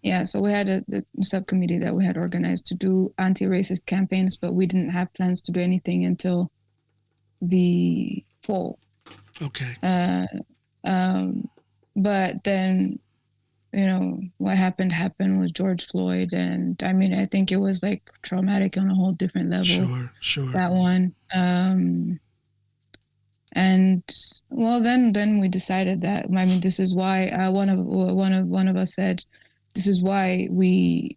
Yeah, so we had a subcommittee that we had organized to do anti-racist campaigns, but we didn't have plans to do anything until the fall. Okay. But then, what happened with George Floyd, and I mean, I think it was like traumatic on a whole different level. Sure. That one. And well, then we decided that, I mean, this is why one of us said, this is why we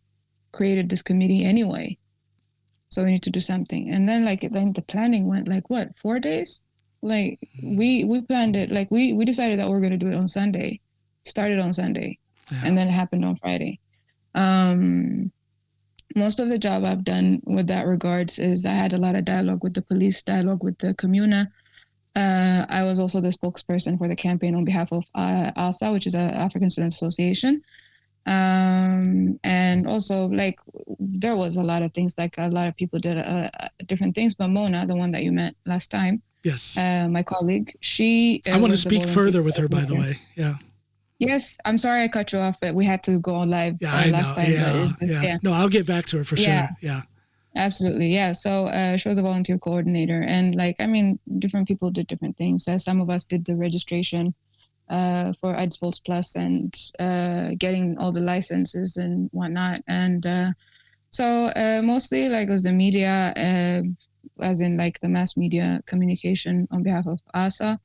created this committee anyway. So we need to do something. And then then the planning went 4 days? Like we planned it, we decided that we're going to do it on Sunday, started on Sunday, and then it happened on Friday. Most of the job I've done with that regards is I had a lot of dialogue with the police, dialogue with the Communa. I was also the spokesperson for the campaign on behalf of ASA, which is an African Student Association. And also there was a lot of things, a lot of people did different things, but Mona, the one that you met last time, yes, my colleague, I want to speak further with her, by the way. Yeah. Yes, I'm sorry I cut you off, but we had to go on live last time. Yeah. No, I'll get back to her for sure. Yeah. Absolutely. Yeah. So she was a volunteer coordinator, and different people did different things. Some of us did the registration for Eidsvolds Plus and getting all the licenses and whatnot. And so mostly it was the media, as in the mass media communication on behalf of ASA,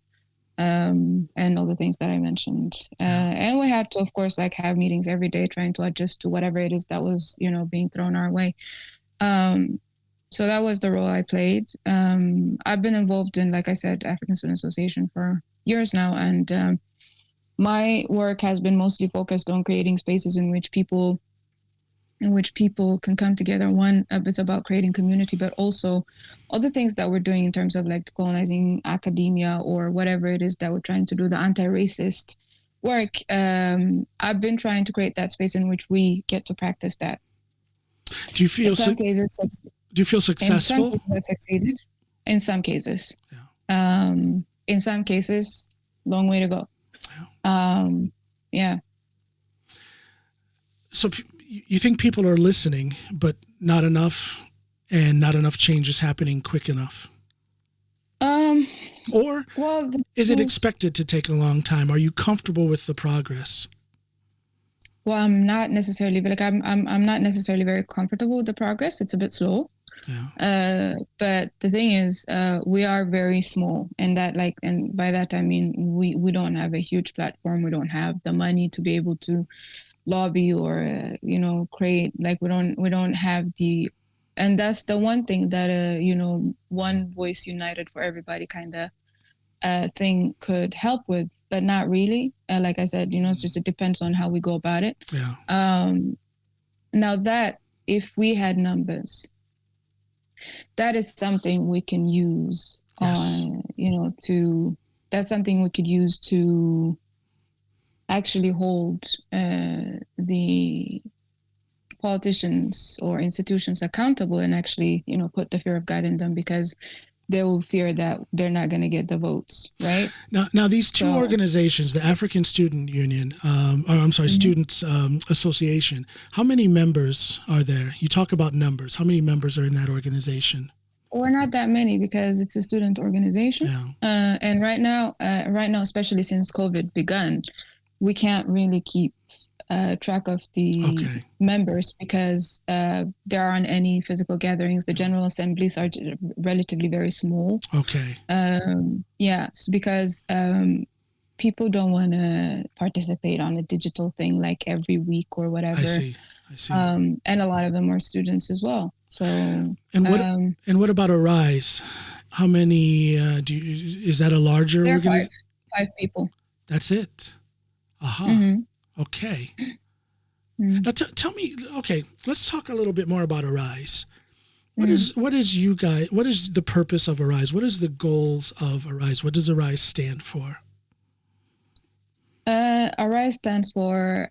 and all the things that I mentioned. And we had to, of course, have meetings every day trying to adjust to whatever it is that was, being thrown our way. So that was the role I played. I've been involved in, like I said, African Student Association for years now, and my work has been mostly focused on creating spaces in which people can come together. One, it's about creating community, but also all the things that we're doing in terms of colonizing academia or whatever it is that we're trying to do, the anti-racist work. I've been trying to create that space in which we get to practice that. Do you feel successful? In some cases, I've succeeded. In some cases. Yeah. In some cases, long way to go. Yeah. So you think people are listening, but not enough, and not enough change is happening quick enough? Or Well, is it expected to take a long time? Are you comfortable with the progress? well, I'm not necessarily like I'm not necessarily very comfortable with the progress. It's a bit slow. Yeah. But the thing is, we are very small, and by that I mean we don't have a huge platform. We don't have the money to be able to lobby or create, like we don't have the, and that's the one thing that one voice united for everybody kind of thing could help with, but not really. Like I said, it's just, it depends on how we go about it. Yeah. Now that if we had numbers, that is something we can use on, that's something we could use to actually hold the politicians or institutions accountable and actually, put the fear of God in them, because they will fear that they're not going to get the votes, right? Now these two organizations, the African Student Union, Students Association, how many members are there? You talk about numbers. How many members are in that organization? We're not that many because it's a student organization. Yeah. And right now, especially since COVID begun, we can't really keep track of the members because there aren't any physical gatherings. The general assemblies are relatively very small. Okay. Because people don't want to participate on a digital thing like every week or whatever. I see. And a lot of them are students as well. So and what about Arise? How many is that a larger organization? Five people. That's it. Aha. Mm-hmm. Okay. Mm-hmm. Now tell me. Okay, let's talk a little bit more about Arise. What is the purpose of Arise? What is the goals of Arise? What does Arise stand for? Arise stands for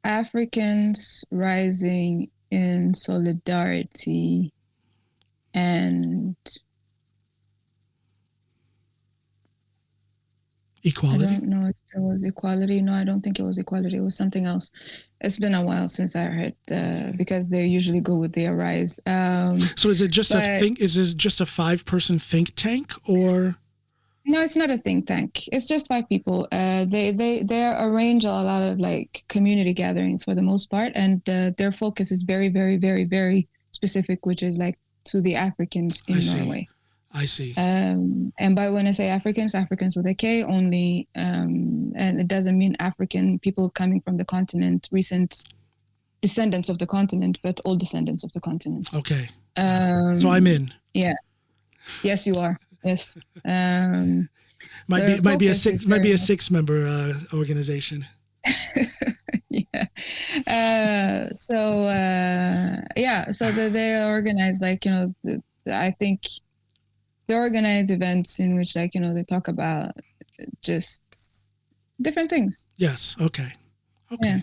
Africans Rising in Solidarity and Equality. I don't know if it was equality. No, I don't think it was equality. It was something else. It's been a while since I heard because they usually go with the Arise. So is it just Is this just a 5-person think tank or? No, it's not a think tank. It's just 5 people. They arrange a lot of like community gatherings for the most part, and their focus is very, very, very, very specific, which is like to the Africans in Norway. I see. And by when I say Africans with a K only, and it doesn't mean African people coming from the continent, recent descendants of the continent, but all descendants of the continent. Okay. So I'm in. Yeah. Yes, you are. Yes. Might be a 6-member organization. Yeah. So they organize I think they organize events in which they talk about just different things. Yes. Okay. Yeah.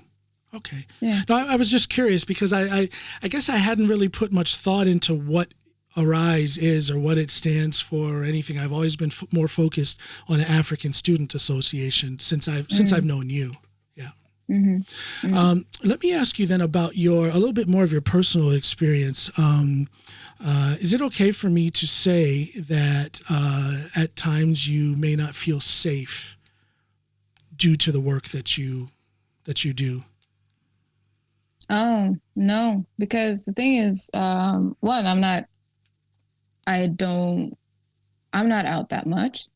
Okay. Yeah. No, I was just curious because I guess I hadn't really put much thought into what Arise is or what it stands for or anything. I've always been more focused on the African Student Association since I've known you. Yeah. Mm-hmm. Mm-hmm. Let me ask you then about a little bit more of your personal experience. Is it okay for me to say that at times you may not feel safe due to the work that you do? Oh, no, because the thing is, one, I'm not out that much.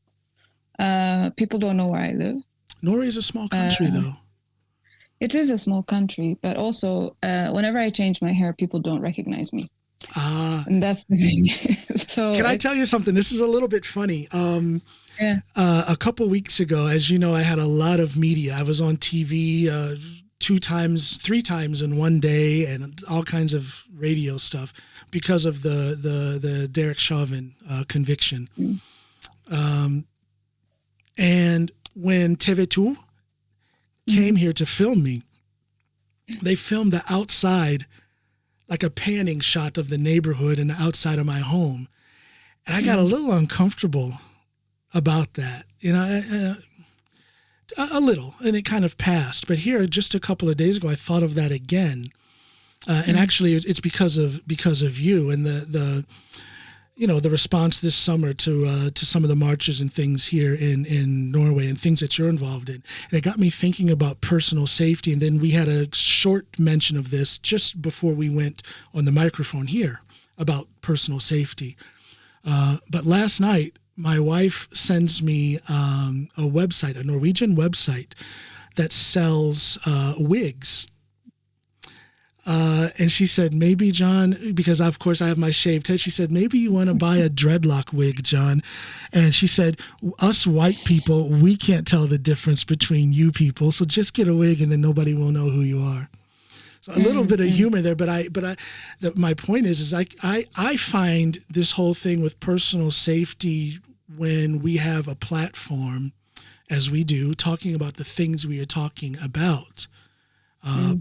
People don't know where I live. Norway is a small country, though. It is a small country, but also whenever I change my hair, people don't recognize me. And that's the thing. So can I tell you something? This is a little bit funny. A couple weeks ago, as you know, I had a lot of media. I was on TV 3 times in one day and all kinds of radio stuff because of the Derek Chauvin conviction. And when TV2 came here to film me, they filmed the outside, like a panning shot of the neighborhood and the outside of my home. And I got a little uncomfortable about that, a little, and it kind of passed. But here, just a couple of days ago, I thought of that again. And actually it's because of you and the response this summer to some of the marches and things here in Norway and things that you're involved in. And it got me thinking about personal safety. And then we had a short mention of this just before we went on the microphone here about personal safety. But last night, my wife sends me a website, a Norwegian website that sells wigs. And she said, maybe, John, because of course I have my shaved head, she said, maybe you want to buy a dreadlock wig, John. And she said, us white people, we can't tell the difference between you people. So just get a wig and then nobody will know who you are. So a little bit of humor there, but my point is I find this whole thing with personal safety, when we have a platform, as we do, talking about the things we are talking about,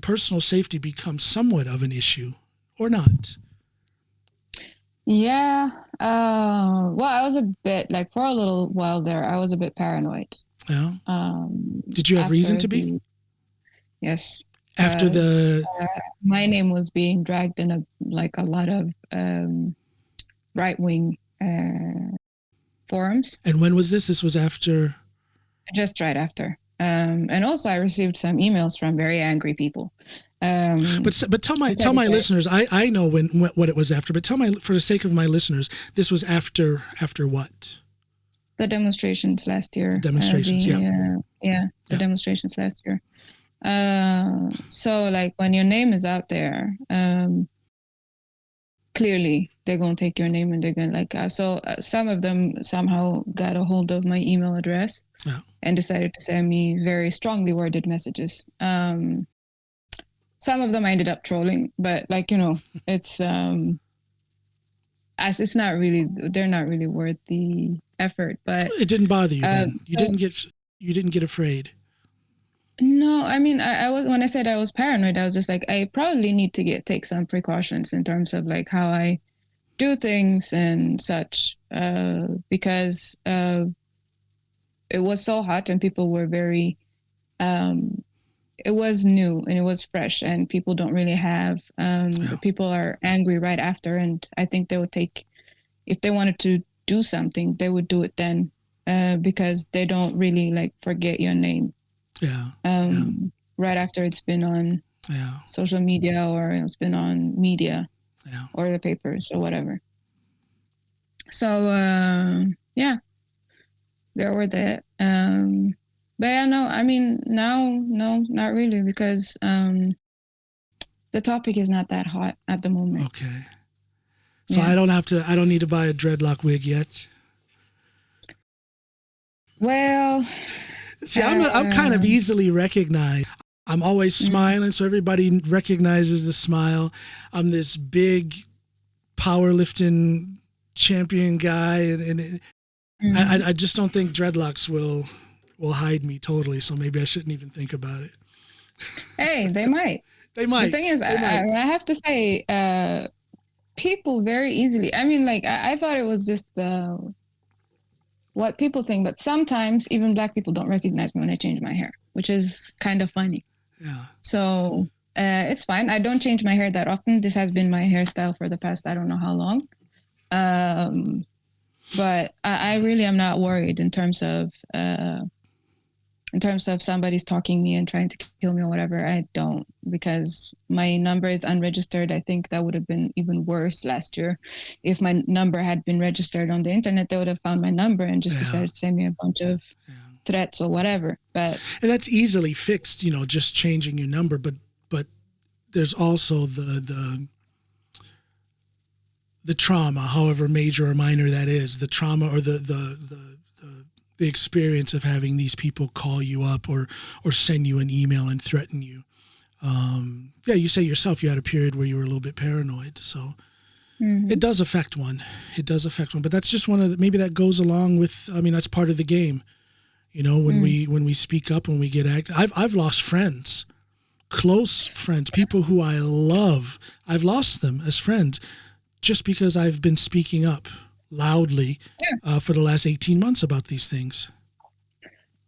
personal safety becomes somewhat of an issue, or not. Yeah. Well, I was a bit, like, for a little while there, I was a bit paranoid. Yeah. Did you have reason to be? Yes. After my name was being dragged in a lot of right-wing forums. And when was this? This was after? Just right after. And also I received some emails from very angry people. But tell my listeners, I know what it was after, but for the sake of my listeners, this was after what? The demonstrations last year. Demonstrations last year. So like when your name is out there, clearly they're going to take your name and they're going to some of them somehow got a hold of my email address and decided to send me very strongly worded messages. Some of them I ended up trolling, but it's it's not really, they're not really worth the effort. But it didn't bother you then. You didn't get afraid. No, I mean, I was, when I said I was paranoid, I was just like, I probably need to take some precautions in terms of like how I do things and such, because it was so hot and people were very, it was new and it was fresh and people don't really have, people are angry right after. And I think they would if they wanted to do something, they would do it then, because they don't really like forget your name. Right after it's been on social media or it's been on media or the papers or whatever. So, there were that. But yeah, no, I mean, no, not really, because the topic is not that hot at the moment. Okay. So I don't need to buy a dreadlock wig yet. Well, see, I'm kind of easily recognized. I'm always smiling, so everybody recognizes the smile. I'm this big powerlifting champion guy, and I just don't think dreadlocks will hide me totally. So maybe I shouldn't even think about it. Hey, they might. They might. The thing is, I have to say, people very easily. I mean, like I thought it was just what people think, but sometimes even Black people don't recognize me when I change my hair, which is kind of funny. Yeah. So it's fine. I don't change my hair that often. This has been my hairstyle for the past, I don't know how long. But I really am not worried in terms of somebody stalking me and trying to kill me or whatever. I don't, because my number is unregistered. I think that would have been even worse last year. If my number had been registered on the internet, they would have found my number and just decided to send me a bunch of threats or whatever. And that's easily fixed, just changing your number. But there's also the trauma, however major or minor that is, the trauma or the experience of having these people call you up or send you an email and threaten you. You say yourself, you had a period where you were a little bit paranoid. So it does affect one. But that's just one of the, maybe that goes along with, that's part of the game. When we speak up, when we get active. I've lost friends, close friends, people who I love. I've lost them as friends just because I've been speaking up loudly for the last 18 months about these things.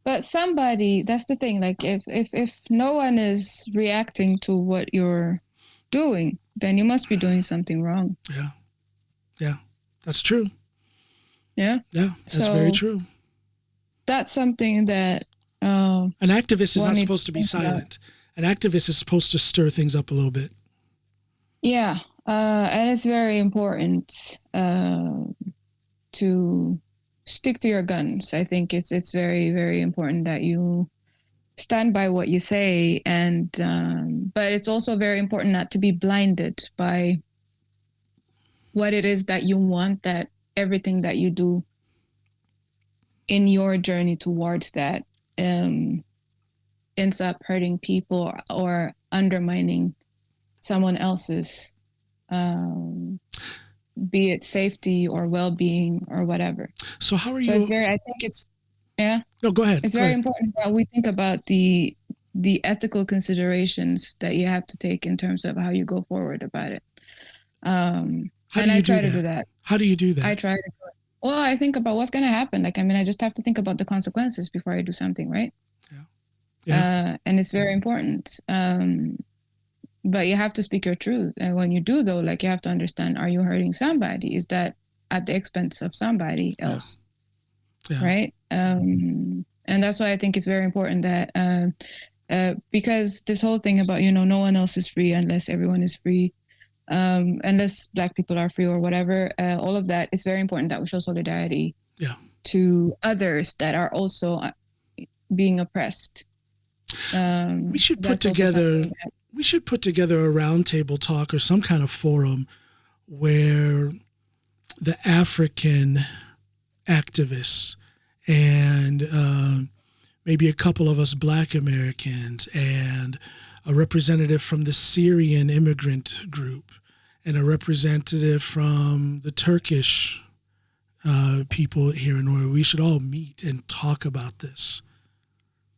But somebody, that's the thing, like if no one is reacting to what you're doing, then you must be doing something wrong. Yeah. That's true. Yeah. Yeah, that's very true. That's something that an activist is not supposed to be silent. An activist is supposed to stir things up a little bit. Yeah, and it's very important to stick to your guns. I think it's very, very important that you stand by what you say, and but it's also very important not to be blinded by what it is that you want, that everything that you do in your journey towards that ends up hurting people or undermining someone else's, be it safety or well-being or whatever. So how are you? So it's very, I think it's, yeah. No, go ahead. It's very important that we think about the ethical considerations that you have to take in terms of how you go forward about it. And I try to do that. How do you do that? I try to do it. Well, I think about what's going to happen. Like, I mean, I just have to think about the consequences before I do something, right? Yeah. And it's very important. But you have to speak your truth. And when you do, though, like, you have to understand, are you hurting somebody? Is that at the expense of somebody else? Yeah. Right? And that's why I think it's very important that because this whole thing about, no one else is free unless everyone is free, unless Black people are free or whatever, all of that, it's very important that we show solidarity to others that are also being oppressed. We should put together a roundtable talk or some kind of forum where the African activists and maybe a couple of us Black Americans and a representative from the Syrian immigrant group and a representative from the Turkish people here in Norway, we should all meet and talk about this.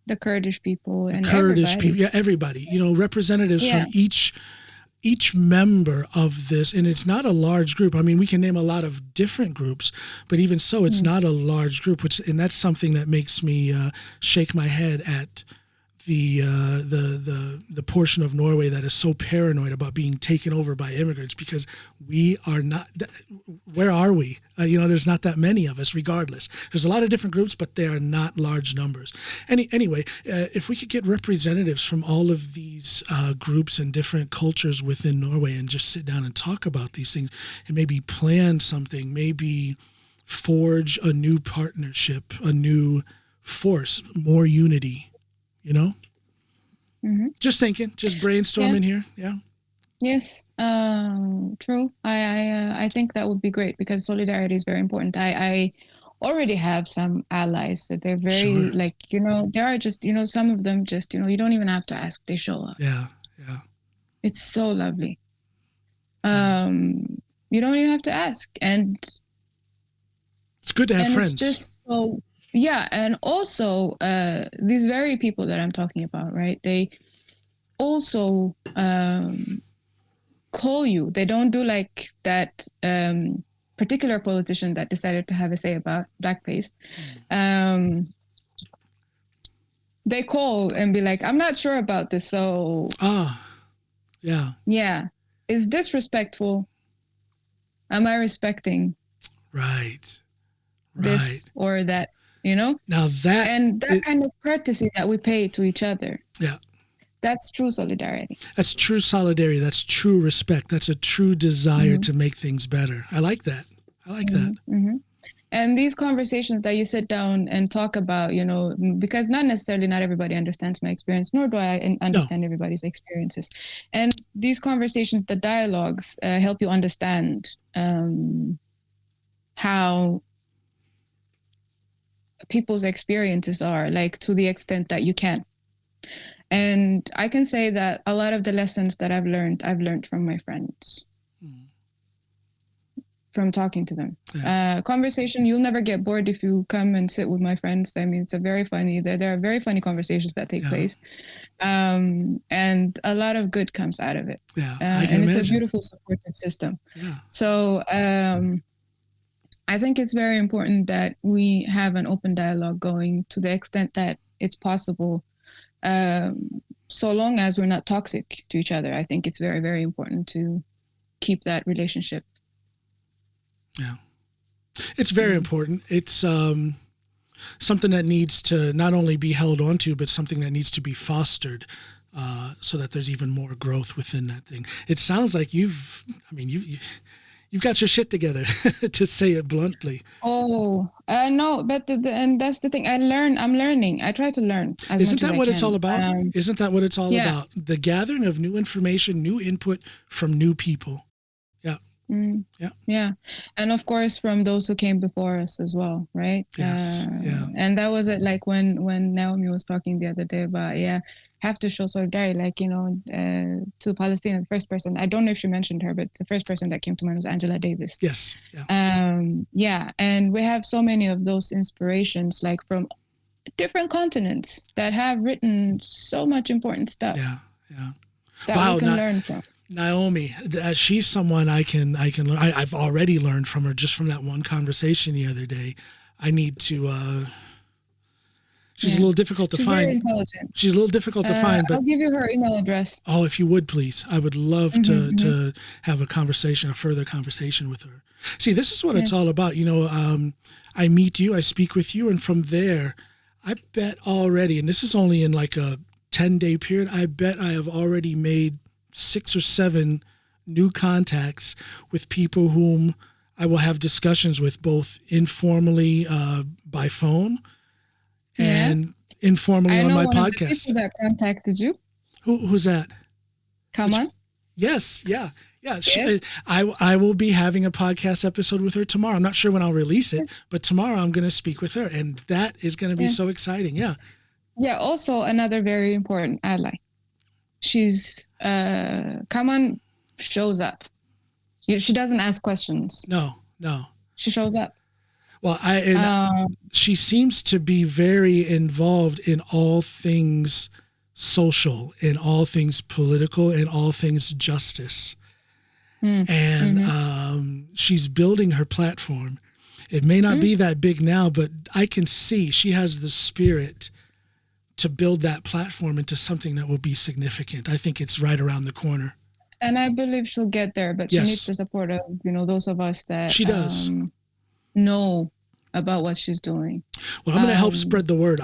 The Kurdish people and Kurdish people, everybody. Representatives from each member of this, and it's not a large group. I mean, we can name a lot of different groups, but even so, it's not a large group. And that's something that makes me shake my head at the portion of Norway that is so paranoid about being taken over by immigrants, because we are not. Where are we? There's not that many of us. Regardless, there's a lot of different groups, but they are not large numbers. Anyway, if we could get representatives from all of these groups and different cultures within Norway and just sit down and talk about these things and maybe plan something, maybe forge a new partnership, a new force, more unity. Just thinking, just brainstorming here. Yeah. Yes. True. I think that would be great because solidarity is very important. I already have some allies that they're very there are just, some of them just, you don't even have to ask, they show up. Yeah. Yeah. It's so lovely. You don't even have to ask. And it's good to have friends. It's just so. Yeah, and also these very people that I'm talking about, right? They also call you. They don't do like that particular politician that decided to have a say about blackface. They call and be like, "I'm not sure about this, so." Yeah. Is this respectful? Am I respecting? Right. This or that? Now that kind of courtesy that we pay to each other. Yeah. That's true solidarity. That's true solidarity. That's true respect. That's a true desire to make things better. I like that. that. Mm-hmm. And these conversations that you sit down and talk about, because not everybody understands my experience, nor do I understand everybody's experiences. And these conversations, the dialogues, help you understand how people's experiences are, like, to the extent that you can. And I can say that a lot of the lessons that I've learned from my friends, from talking to them. Conversation, you'll never get bored if you come and sit with my friends. I mean, it's there are very funny conversations that take place. And a lot of good comes out of it. Yeah, and it's a beautiful supportive system. Yeah. So I think it's very important that we have an open dialogue going to the extent that it's possible. So long as we're not toxic to each other, I think it's very, very important to keep that relationship. Yeah. It's very important. It's something that needs to not only be held onto, but something that needs to be fostered so that there's even more growth within that thing. It sounds like you've got your shit together, to say it bluntly. Oh, no, but and that's the thing. I'm learning. I try to learn as Isn't much that as what I it's can. all about? Isn't that what it's all yeah. about? The gathering of new information, new input from new people. Yeah. Yeah. And of course, from those who came before us as well, right? Yes. And that was it. Like when Naomi was talking the other day about, have to show solidarity, like, to Palestine. The first person, I don't know if she mentioned her, but the first person that came to mind was Angela Davis. Yes. Yeah. And we have so many of those inspirations, like from different continents, that have written so much important stuff. Yeah. That we can learn from. Naomi, she's someone I can learn. I've already learned from her just from that one conversation the other day. I need to. She's a little difficult to find. Very intelligent. She's a little difficult to find, but I'll give you her email address. Oh, if you would, please. I would love to have a further conversation with her. See, this is what it's all about. I meet you, I speak with you, and from there, I bet already, and this is only in like a 10-day period, I bet I have already made 6 or 7 new contacts with people whom I will have discussions with, both informally by phone and informally on my podcast. I know one of the people that contacted you. Who's that? Comin? Yes, yeah. I will be having a podcast episode with her tomorrow. I'm not sure when I'll release it, but tomorrow I'm going to speak with her, and that is going to be so exciting. Yeah. Yeah. Also, another very important ally. She's Comin shows up. She doesn't ask questions. No. She shows up. Well, she seems to be very involved in all things social, in all things political, in all things justice. And she's building her platform. It may not be that big now, but I can see she has the spirit to build that platform into something that will be significant. I think it's right around the corner. And I believe she'll get there, but she needs the support of, those of us that she does know about what she's doing. Well, I'm going to help spread the word.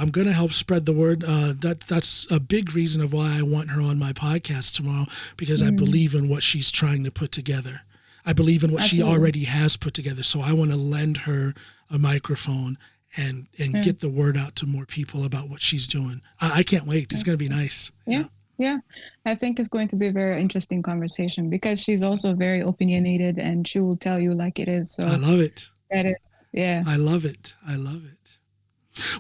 That's a big reason of why I want her on my podcast tomorrow, because I believe in what she's trying to put together. I believe in what she already has put together. So I want to lend her a microphone and get the word out to more people about what she's doing. I can't wait. It's going to be nice. Yeah. I think it's going to be a very interesting conversation, because she's also very opinionated, and she will tell you like it is. So I love it. That is, I love it.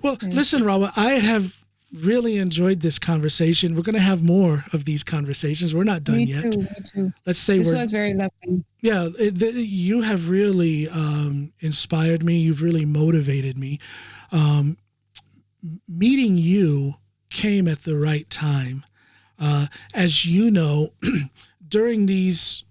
Well, listen, Rahwa, I have really enjoyed this conversation. We're going to have more of these conversations. We're not done yet. Me too. Let's say this was very lovely. Yeah, you have really inspired me. You've really motivated me. Meeting you came at the right time. As you know, during these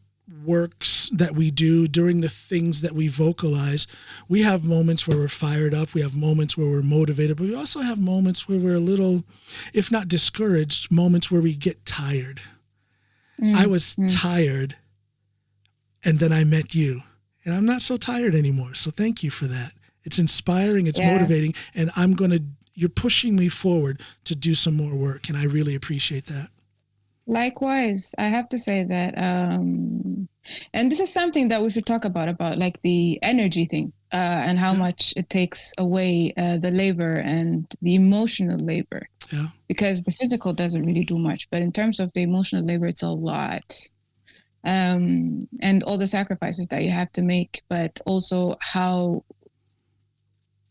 works that we do, during the things that we vocalize, we have moments where we're fired up, we have moments where we're motivated, but we also have moments where we're a little, if not discouraged, moments where we get tired. I was tired, and then I met you, and I'm not so tired anymore. So thank you for that. It's inspiring, it's motivating, and you're pushing me forward to do some more work, and I really appreciate that. Likewise, I have to say that, and this is something that we should talk about like the energy thing, and how much it takes away the labor and the emotional labor. Yeah. Because the physical doesn't really do much, but in terms of the emotional labor, it's a lot. And all the sacrifices that you have to make, but also how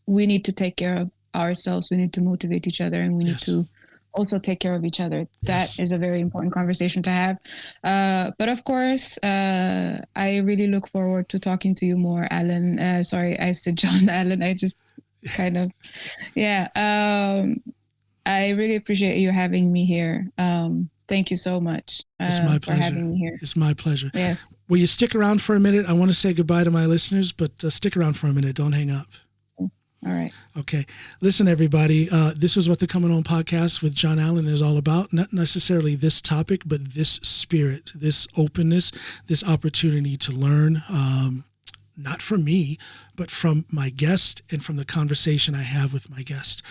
we need to take care of ourselves. We need to motivate each other, and we need to also take care of each other. That is a very important conversation to have. But of course, I really look forward to talking to you more, Alan. Sorry, I said John Alan. I just kind of, I really appreciate you having me here. Thank you so much it's my pleasure. For having me here. It's my pleasure. Yes. Will you stick around for a minute? I want to say goodbye to my listeners, but stick around for a minute. Don't hang up. All right. Okay. Listen, everybody, this is what the Coming On podcast with John Allen is all about. Not necessarily this topic, but this spirit, this openness, this opportunity to learn, not from me, but from my guest and from the conversation I have with my guest.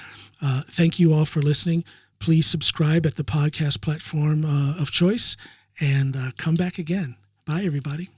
Thank you all for listening. Please subscribe at the podcast platform of choice and come back again. Bye, everybody.